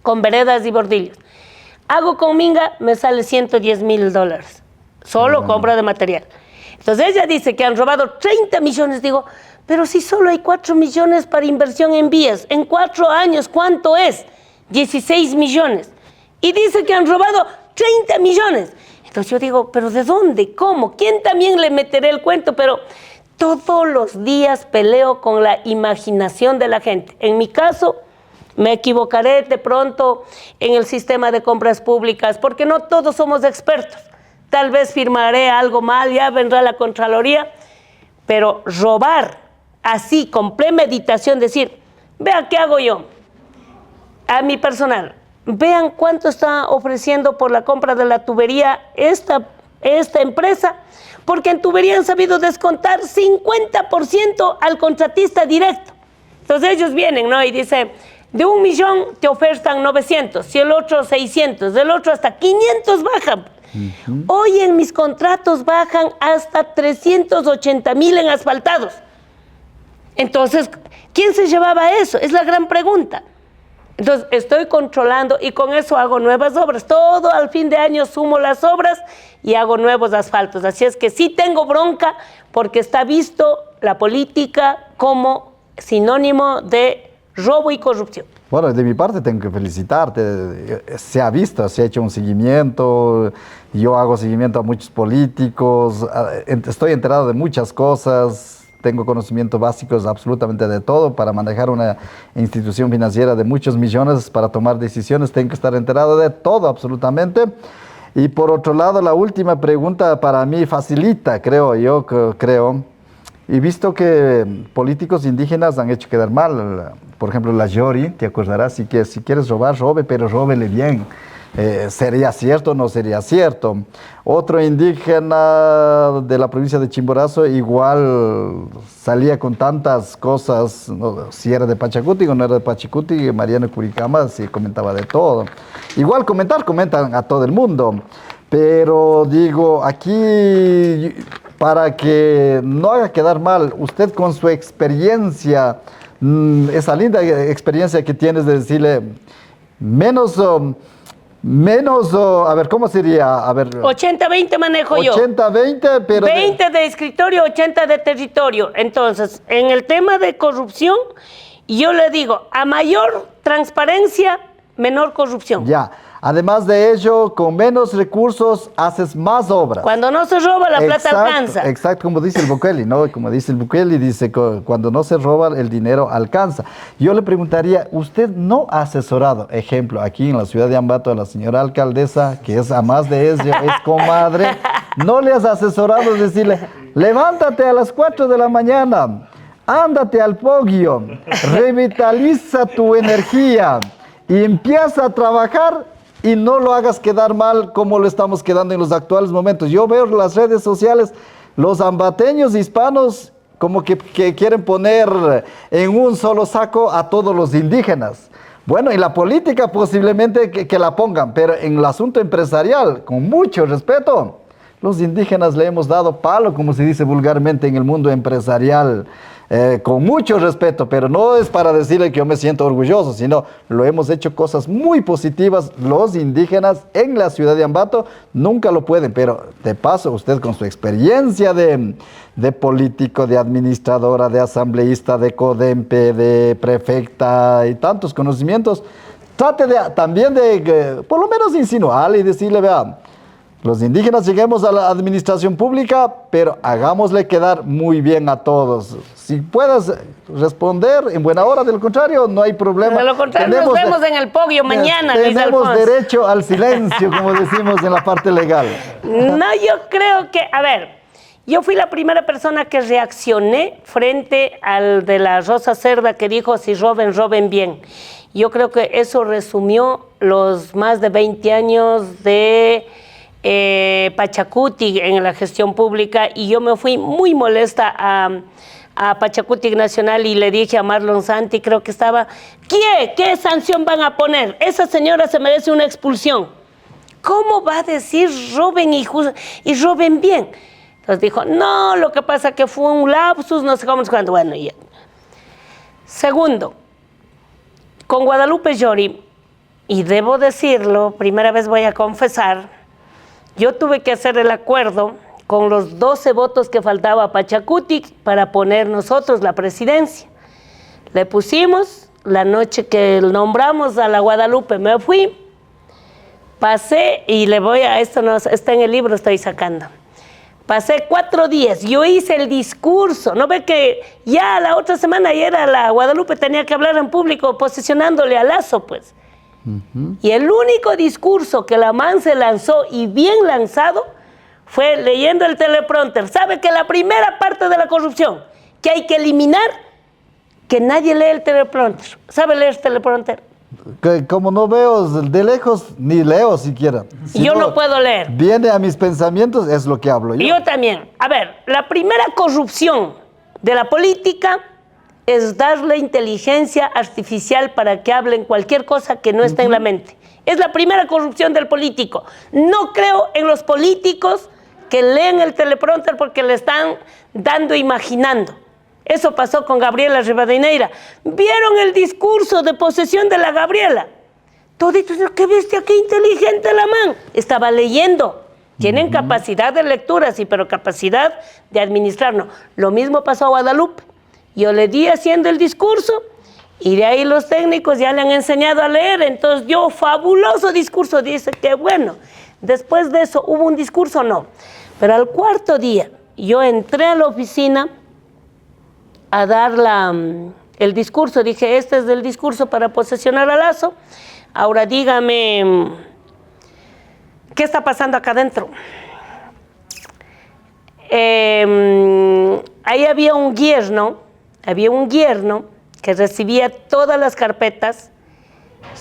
con veredas y bordillos. Hago con minga, me sale $110,000, solo compra de material. Entonces ella dice que han robado 30 millones, digo, pero si solo hay 4 millones para inversión en vías, en 4 años, ¿cuánto es? 16 millones. Y dice que han robado 30 millones. Entonces yo digo, ¿pero de dónde? ¿Cómo? ¿Quién también le meteré el cuento? Pero todos los días peleo con la imaginación de la gente. En mi caso, me equivocaré de pronto en el sistema de compras públicas, porque no todos somos expertos. Tal vez firmaré algo mal, ya vendrá la Contraloría, pero robar así, con premeditación, decir, vea, ¿qué hago yo? A mi personal, vean cuánto está ofreciendo por la compra de la tubería esta empresa, porque en tubería han sabido descontar 50% al contratista directo. Entonces ellos vienen, ¿no? Y dicen, de 1 millón te ofertan 900, y el otro 600, del otro hasta 500 bajan. Hoy en mis contratos bajan hasta 380,000 en asfaltados. Entonces, ¿quién se llevaba eso? Es la gran pregunta. Entonces, estoy controlando y con eso hago nuevas obras. Todo al fin de año sumo las obras y hago nuevos asfaltos. Así es que sí tengo bronca porque está visto la política como sinónimo de robo y corrupción. Bueno, de mi parte tengo que felicitarte. Se ha visto, se ha hecho un seguimiento. Yo hago seguimiento a muchos políticos. Estoy enterado de muchas cosas. Tengo conocimientos básicos absolutamente de todo. Para manejar una institución financiera de muchos millones, para tomar decisiones, tengo que estar enterado de todo absolutamente. Y por otro lado, la última pregunta para mí facilita, creo. Y visto que políticos indígenas han hecho quedar mal, por ejemplo, la Yori, te acordarás, si quieres robar, robe, pero róbele bien. ¿Sería cierto o no sería cierto? Otro indígena de la provincia de Chimborazo igual salía con tantas cosas, no, si era de Pachacuti o no era de Pachacuti, Mariano Curicama sí comentaba de todo. Igual comentan a todo el mundo, pero digo, aquí para que no haga quedar mal, usted con su experiencia, esa linda experiencia que tienes de decirle menos, a ver, ¿cómo sería? A ver, 80-20 manejo yo. 80-20, pero... 20 de escritorio, 80 de territorio. Entonces, en el tema de corrupción, yo le digo, a mayor transparencia, menor corrupción. Ya. Además de ello, con menos recursos haces más obras. Cuando no se roba, la plata alcanza. Exacto, como dice el Bukele, ¿no? Como dice el Bukele, dice que cuando no se roba, el dinero alcanza. Yo le preguntaría, ¿usted no ha asesorado, ejemplo, aquí en la ciudad de Ambato, a la señora alcaldesa, que es a más de eso, es comadre, no le has asesorado decirle, levántate a las 4 de la mañana, ándate al Poggio, revitaliza tu energía y empieza a trabajar? Y no lo hagas quedar mal como lo estamos quedando en los actuales momentos. Yo veo en las redes sociales los ambateños hispanos como que quieren poner en un solo saco a todos los indígenas. Bueno, en la política posiblemente que la pongan, pero en el asunto empresarial, con mucho respeto, los indígenas le hemos dado palo, como se dice vulgarmente en el mundo empresarial. Con mucho respeto, pero no es para decirle que yo me siento orgulloso, sino lo hemos hecho cosas muy positivas. Los indígenas en la ciudad de Ambato nunca lo pueden, pero de paso usted con su experiencia de político, de administradora, de asambleísta, de CODEMPE, de prefecta y tantos conocimientos, trate también de por lo menos insinuarle y decirle, vea, los indígenas lleguemos a la administración pública, pero hagámosle quedar muy bien a todos. Si puedes responder en buena hora, de lo contrario, no hay problema. De lo contrario, nos vemos en el Poggio mañana, Luis Tenemos Alfonso. derecho al silencio, como decimos en la parte legal. No, yo creo que, a ver, yo fui la primera persona que reaccioné frente al de la Rosa Cerda que dijo, si roben, roben bien. Yo creo que eso resumió los más de 20 años de Pachacuti en la gestión pública, y yo me fui muy molesta a Pachacuti Nacional y le dije a Marlon Santi, creo que estaba, ¿qué sanción van a poner? Esa señora se merece una expulsión. ¿Cómo va a decir roben y roben bien? Entonces dijo, no, lo que pasa que fue un lapsus, no sé cómo es cuándo. Bueno, ya. Segundo, con Guadalupe Llori, y debo decirlo, primera vez voy a confesar, yo tuve que hacer el acuerdo con los 12 votos que faltaba a Pachacuti para poner nosotros la presidencia. Le pusimos, la noche que nombramos a la Guadalupe me fui, pasé, y esto no está en el libro, estoy sacando. Pasé 4 días, yo hice el discurso, ¿no ve que ya la otra semana ya era la Guadalupe, tenía que hablar en público posicionándole a Lazo, pues? Y el único discurso que la man se lanzó, y bien lanzado, fue leyendo el teleprompter. ¿Sabe que la primera parte de la corrupción que hay que eliminar, que nadie lee el teleprompter? ¿Sabe leer el teleprompter? como no veo de lejos, ni leo siquiera. Si Yo no puedo leer. Viene a mis pensamientos, es lo que hablo yo. Yo también. A ver, la primera corrupción de la política es darle inteligencia artificial para que hablen cualquier cosa que no esté en la mente. Es la primera corrupción del político. No creo en los políticos que leen el teleprompter porque le están dando imaginando. Eso pasó con Gabriela Rivadeneira. ¿Vieron el discurso de posesión de la Gabriela? Toditos, qué bestia, qué inteligente la man. Estaba leyendo. Tienen capacidad de lectura, sí, pero capacidad de administrar no. Lo mismo pasó a Guadalupe. Yo le di haciendo el discurso y de ahí los técnicos ya le han enseñado a leer. Entonces yo, fabuloso discurso, dice, qué bueno. Después de eso, ¿hubo un discurso? No. Pero al cuarto día, yo entré a la oficina a dar el discurso. Dije, este es el discurso para posesionar a Lazo. Ahora dígame, ¿qué está pasando acá adentro? Ahí había un yerno que recibía todas las carpetas.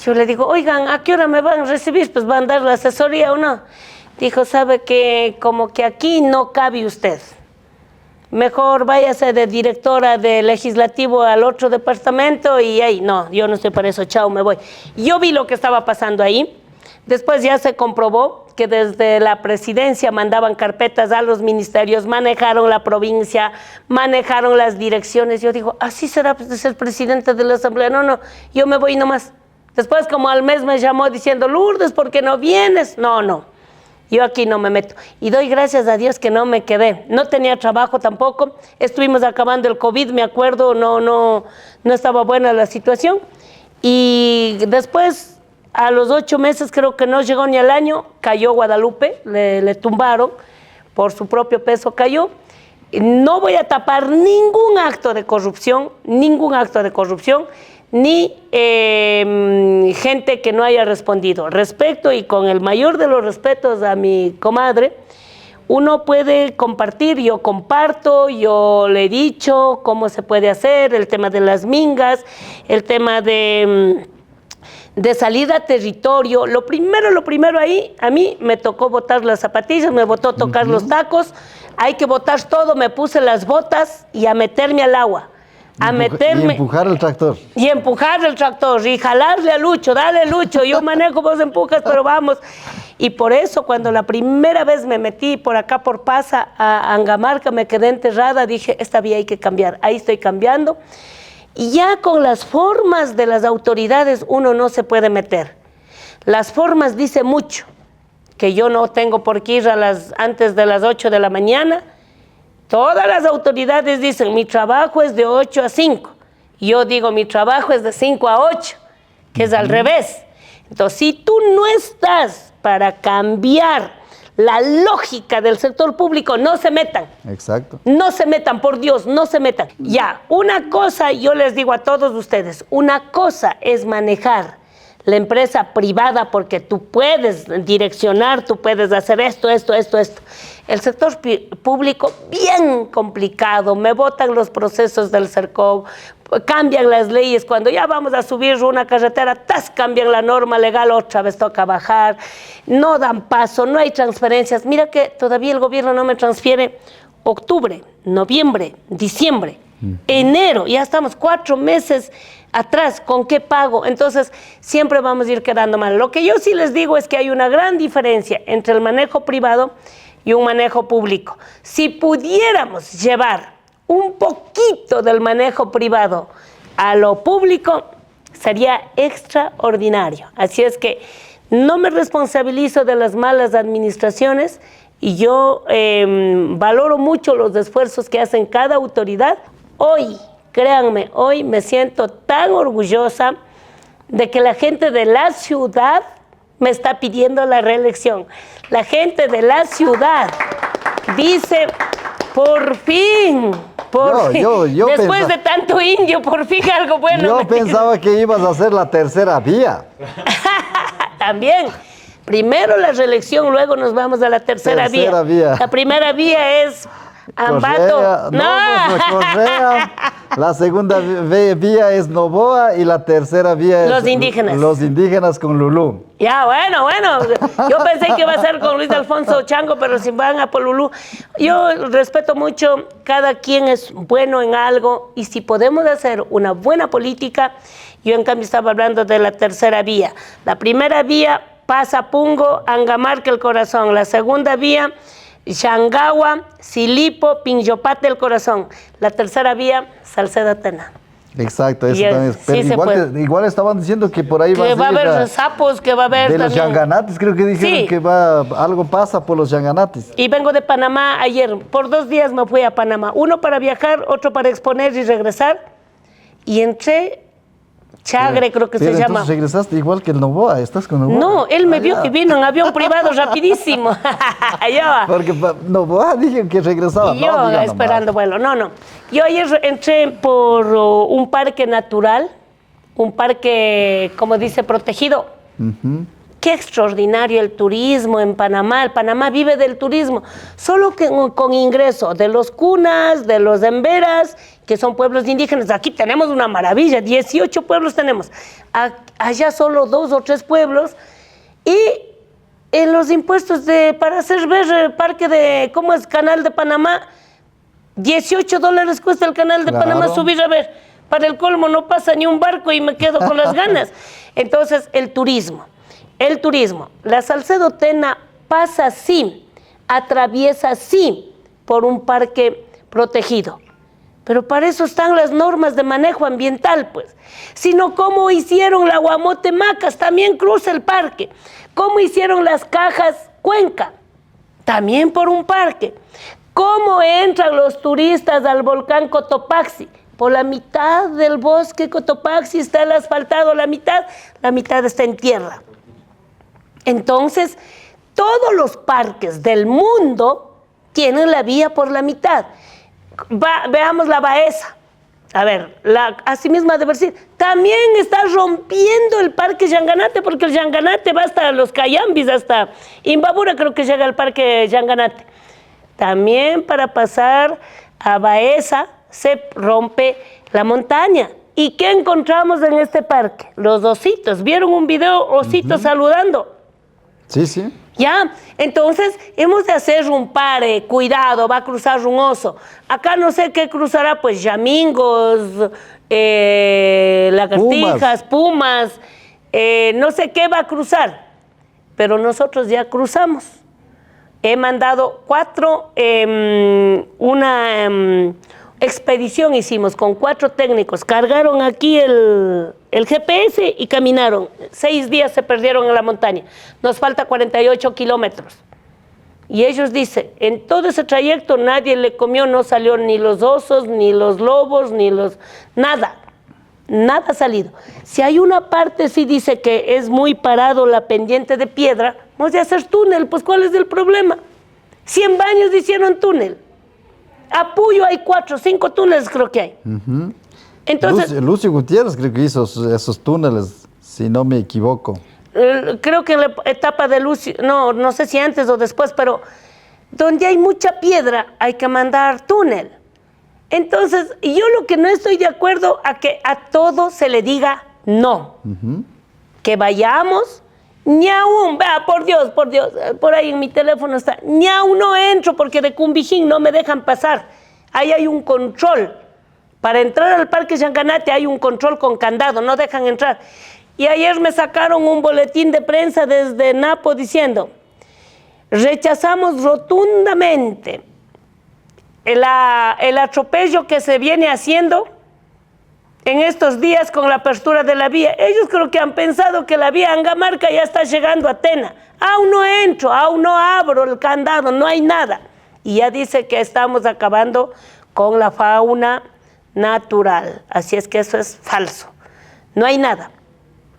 Yo le digo, oigan, ¿a qué hora me van a recibir? Pues van a dar la asesoría o no. Dijo, sabe que como que aquí no cabe usted. Mejor váyase de directora de legislativo al otro departamento y ahí, no, yo no estoy para eso, chao, me voy. Yo vi lo que estaba pasando ahí. Después ya se comprobó que desde la presidencia mandaban carpetas a los ministerios, manejaron la provincia, manejaron las direcciones. Yo digo, así será pues, de ser presidente de la asamblea. No, yo me voy nomás. Después como al mes me llamó diciendo, Lourdes, ¿por qué no vienes? No, yo aquí no me meto. Y doy gracias a Dios que no me quedé. No tenía trabajo tampoco. Estuvimos acabando el COVID, me acuerdo, no estaba buena la situación. Y después, a los 8 meses, creo que no llegó ni al año, cayó Guadalupe, le tumbaron, por su propio peso cayó. No voy a tapar ningún acto de corrupción, ni gente que no haya respondido. Respeto y con el mayor de los respetos a mi comadre, uno puede compartir, yo comparto, yo le he dicho cómo se puede hacer, el tema de las mingas, el tema de salir a territorio. Lo primero ahí, a mí me tocó botar las zapatillas, me botó tocar los tacos, hay que botar todo, me puse las botas y a meterme al agua. Y empujar el tractor. Y empujar el tractor y jalarle a Lucho, dale Lucho, yo manejo, vos empujas, pero vamos. Y por eso cuando la primera vez me metí por acá por Pasa a Angamarca, me quedé enterrada, dije, esta vía hay que cambiar, ahí estoy cambiando. Y ya con las formas de las autoridades uno no se puede meter. Las formas dice mucho, que yo no tengo por qué ir antes de las 8 de la mañana. Todas las autoridades dicen, mi trabajo es de 8 a 5. Yo digo, mi trabajo es de 5 a 8, que es al revés. Entonces, si tú no estás para cambiar la lógica del sector público, no se metan. Exacto. No se metan, por Dios, no se metan. Ya, una cosa, yo les digo a todos ustedes, una cosa es manejar la empresa privada porque tú puedes direccionar, tú puedes hacer esto. El sector público, bien complicado, me botan los procesos del CERCOV, cambian las leyes, cuando ya vamos a subir una carretera, cambian la norma legal, otra vez toca bajar, no dan paso, no hay transferencias. Mira que todavía el gobierno no me transfiere octubre, noviembre, diciembre, enero, ya estamos 4 meses atrás, ¿con qué pago? Entonces, siempre vamos a ir quedando mal. Lo que yo sí les digo es que hay una gran diferencia entre el manejo privado y un manejo público. Si pudiéramos llevar un poquito del manejo privado a lo público, sería extraordinario. Así es que no me responsabilizo de las malas administraciones y yo valoro mucho los esfuerzos que hacen cada autoridad. Hoy, créanme, hoy me siento tan orgullosa de que la gente de la ciudad me está pidiendo la reelección. La gente de la ciudad dice, por fin. Después de tanto indio, por fin algo bueno. Yo pensaba que ibas a hacer la tercera vía. También. Primero la reelección, luego nos vamos a la tercera vía. La primera vía es Ambato. Correa, No. pues, Correa. La segunda vía es Novoa y la tercera vía es Los indígenas. Los indígenas con Lulú. Ya, bueno. Yo pensé que iba a ser con Luis Alfonso Chango, pero si van a Polulú. Yo respeto mucho, cada quien es bueno en algo, y si podemos hacer una buena política, yo en cambio estaba hablando de la tercera vía. La primera vía, Pasapungo, Angamarca, el corazón. La segunda vía, Shangawa, Silipo, Pinjopate, el corazón. La tercera vía, Salcedo Tena. Exacto, eso Y también es. Pero sí se puede. igual estaban diciendo que por ahí Que va a ir haber sapos, que va a haber de los también. yanganates, creo que dijeron Sí. que algo pasa por los yanganates. Y vengo de Panamá ayer. Por 2 días me fui a Panamá. Uno para viajar, otro para exponer y regresar. Y entré, Chagre creo que Pero se llama. entonces regresaste igual que el Novoa, ¿estás con Novoa? No, él me vio ya. y vino en avión privado rapidísimo. Yo, Porque Novoa dije que regresaba. y yo no, diga esperando vuelo. No. Yo ayer entré por un parque natural, un parque, como dice, protegido. Qué extraordinario el turismo en Panamá. El Panamá vive del turismo, solo que con ingreso de los cunas, de los emberas, que son pueblos indígenas. Aquí tenemos una maravilla, 18 pueblos tenemos. Allá solo 2 o 3 pueblos. Y en los impuestos para hacer ver el parque de, ¿cómo es? Canal de Panamá, $18 cuesta el canal de Claro. Panamá subir a ver. Para el colmo no pasa ni un barco y me quedo con las ganas. Entonces, el turismo. La Salcedo Tena pasa así, atraviesa así por un parque protegido. Pero para eso están las normas de manejo ambiental, pues. Sino cómo hicieron la Guamote Macas, también cruza el parque. Cómo hicieron las Cajas Cuenca, también por un parque. Cómo entran los turistas al volcán Cotopaxi. Por la mitad del bosque Cotopaxi está el asfaltado, la mitad está en tierra. Entonces, todos los parques del mundo tienen la vía por la mitad. Veamos la Baeza. A ver, así misma debe decir, también está rompiendo el parque Yanganate, porque el Yanganate va hasta los Cayambis, hasta Imbabura creo que llega al parque Yanganate. También para pasar a Baeza se rompe la montaña. ¿Y qué encontramos en este parque? Los ositos. ¿Vieron un video ositos saludando? Sí. Ya, entonces hemos de hacer un pare, cuidado, va a cruzar un oso. Acá no sé qué cruzará, pues llamingos, lagartijas, pumas, no sé qué va a cruzar, pero nosotros ya cruzamos. He mandado 4, una expedición hicimos con 4 técnicos, cargaron aquí el GPS y caminaron. 6 días se perdieron en la montaña. Nos falta 48 kilómetros. Y ellos dicen, en todo ese trayecto nadie le comió, no salió ni los osos, ni los lobos, nada ha salido. Si hay una parte, sí dice que es muy parado la pendiente de piedra, vamos a hacer túnel, pues ¿cuál es el problema? 100 baños hicieron túnel. A Puyo hay 4 o 5 túneles creo que hay. Entonces, Lucio Gutiérrez creo que hizo esos túneles, si no me equivoco. Creo que en la etapa de Lucio, no sé si antes o después, pero donde hay mucha piedra hay que mandar túnel. Entonces, yo lo que no estoy de acuerdo a que a todo se le diga no. Que vayamos, ñaú, por Dios, por ahí en mi teléfono está, ñaú no entro porque de Cumbijín no me dejan pasar. Ahí hay un control. Para entrar al Parque Yanganate hay un control con candado, no dejan entrar. Y ayer me sacaron un boletín de prensa desde Napo diciendo, rechazamos rotundamente el atropello que se viene haciendo en estos días con la apertura de la vía. Ellos creo que han pensado que la vía Angamarca ya está llegando a Tena. Aún no entro, aún no abro el candado, no hay nada. Y ya dice que estamos acabando con la fauna natural. Así es que eso es falso. No hay nada.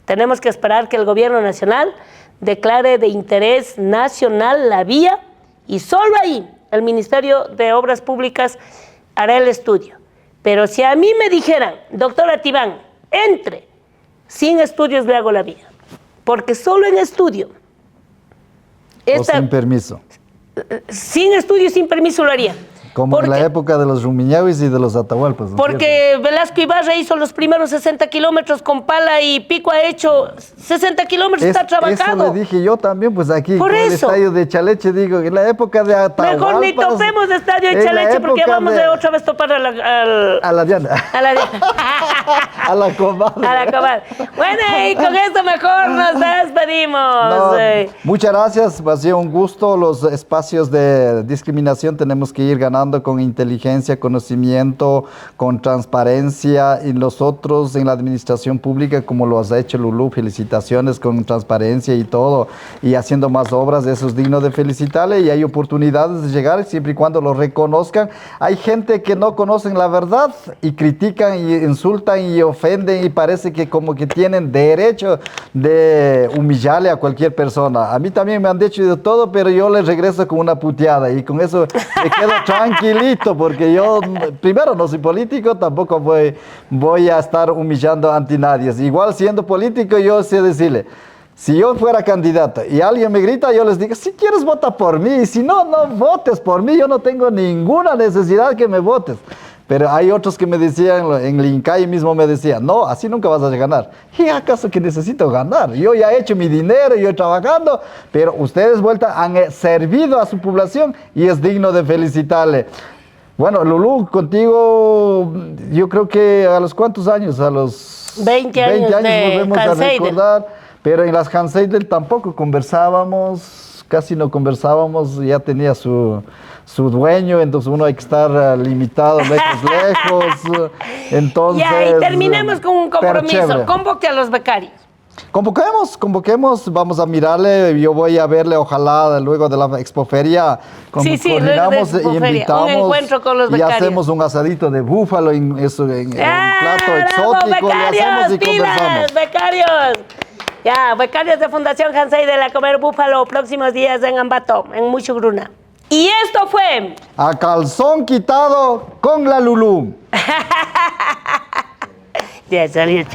Tenemos que esperar que el gobierno nacional declare de interés nacional la vía y solo ahí el Ministerio de Obras Públicas hará el estudio. Pero si a mí me dijeran, doctora Tibán, entre, sin estudios le hago la vía. Porque solo en estudio. O sin permiso. Sin estudio y sin permiso lo haría. Como en la época de los Rumiñahuis y de los Atahualpas. ¿no? Porque Velasco Ibarra hizo los primeros 60 kilómetros con pala y Pico ha hecho 60 kilómetros, está trabajando. Eso le dije yo también, pues aquí, Por con el eso. estadio de Chaleche, digo, en la época de Atahualpas. Mejor ni topemos estadio de en la Chaleche porque época vamos a otra vez topar a la Diana. a la A la comadre. a la comadre. Bueno, y con esto mejor nos despedimos. No, muchas gracias, ha sido un gusto. Los espacios de discriminación tenemos que ir ganando con inteligencia, conocimiento, con transparencia. Y nosotros en la administración pública, como lo has hecho, Lulú, felicitaciones con transparencia y todo, y haciendo más obras, eso es digno de felicitarle. Y hay oportunidades de llegar siempre y cuando lo reconozcan. Hay gente que no conocen la verdad y critican y insultan y ofenden y parece que como que tienen derecho de humillarle a cualquier persona. A mí también me han dicho de todo, pero yo les regreso con una puteada y con eso me quedo tranquilito porque yo, primero, no soy político, tampoco voy a estar humillando ante nadie. Igual siendo político, yo sé decirle, si yo fuera candidato y alguien me grita, yo les digo, si quieres vota por mí, si no, no votes por mí, yo no tengo ninguna necesidad que me votes. Pero hay otros que me decían, en Lincay mismo me decían, no, así nunca vas a ganar. ¿Y acaso que necesito ganar? Yo ya he hecho mi dinero, yo he trabajando, pero ustedes han servido a su población y es digno de felicitarle. Bueno, Lulú, contigo, yo creo que a los cuántos años, a los 20 años volvemos a Hanseidel. recordar, pero en las Hanseidel tampoco conversábamos, casi no conversábamos, ya tenía su dueño, entonces uno hay que estar limitado, lejos, entonces... Ya, y terminemos con un compromiso, convoque a los becarios. Convoquemos, vamos a mirarle, yo voy a verle, ojalá luego de la expoferia, coordinamos luego de y invitamos un encuentro con los y becarios. hacemos un asadito de búfalo, en un plato exótico, becarios, le hacemos y ¡viva! conversamos. ¡Becarios! Ya, becarios de Fundación Hanseidel a comer búfalo próximos días en Ambato, en Muchugruna. Y esto fue... A calzón quitado con la Lulú. Ya salió el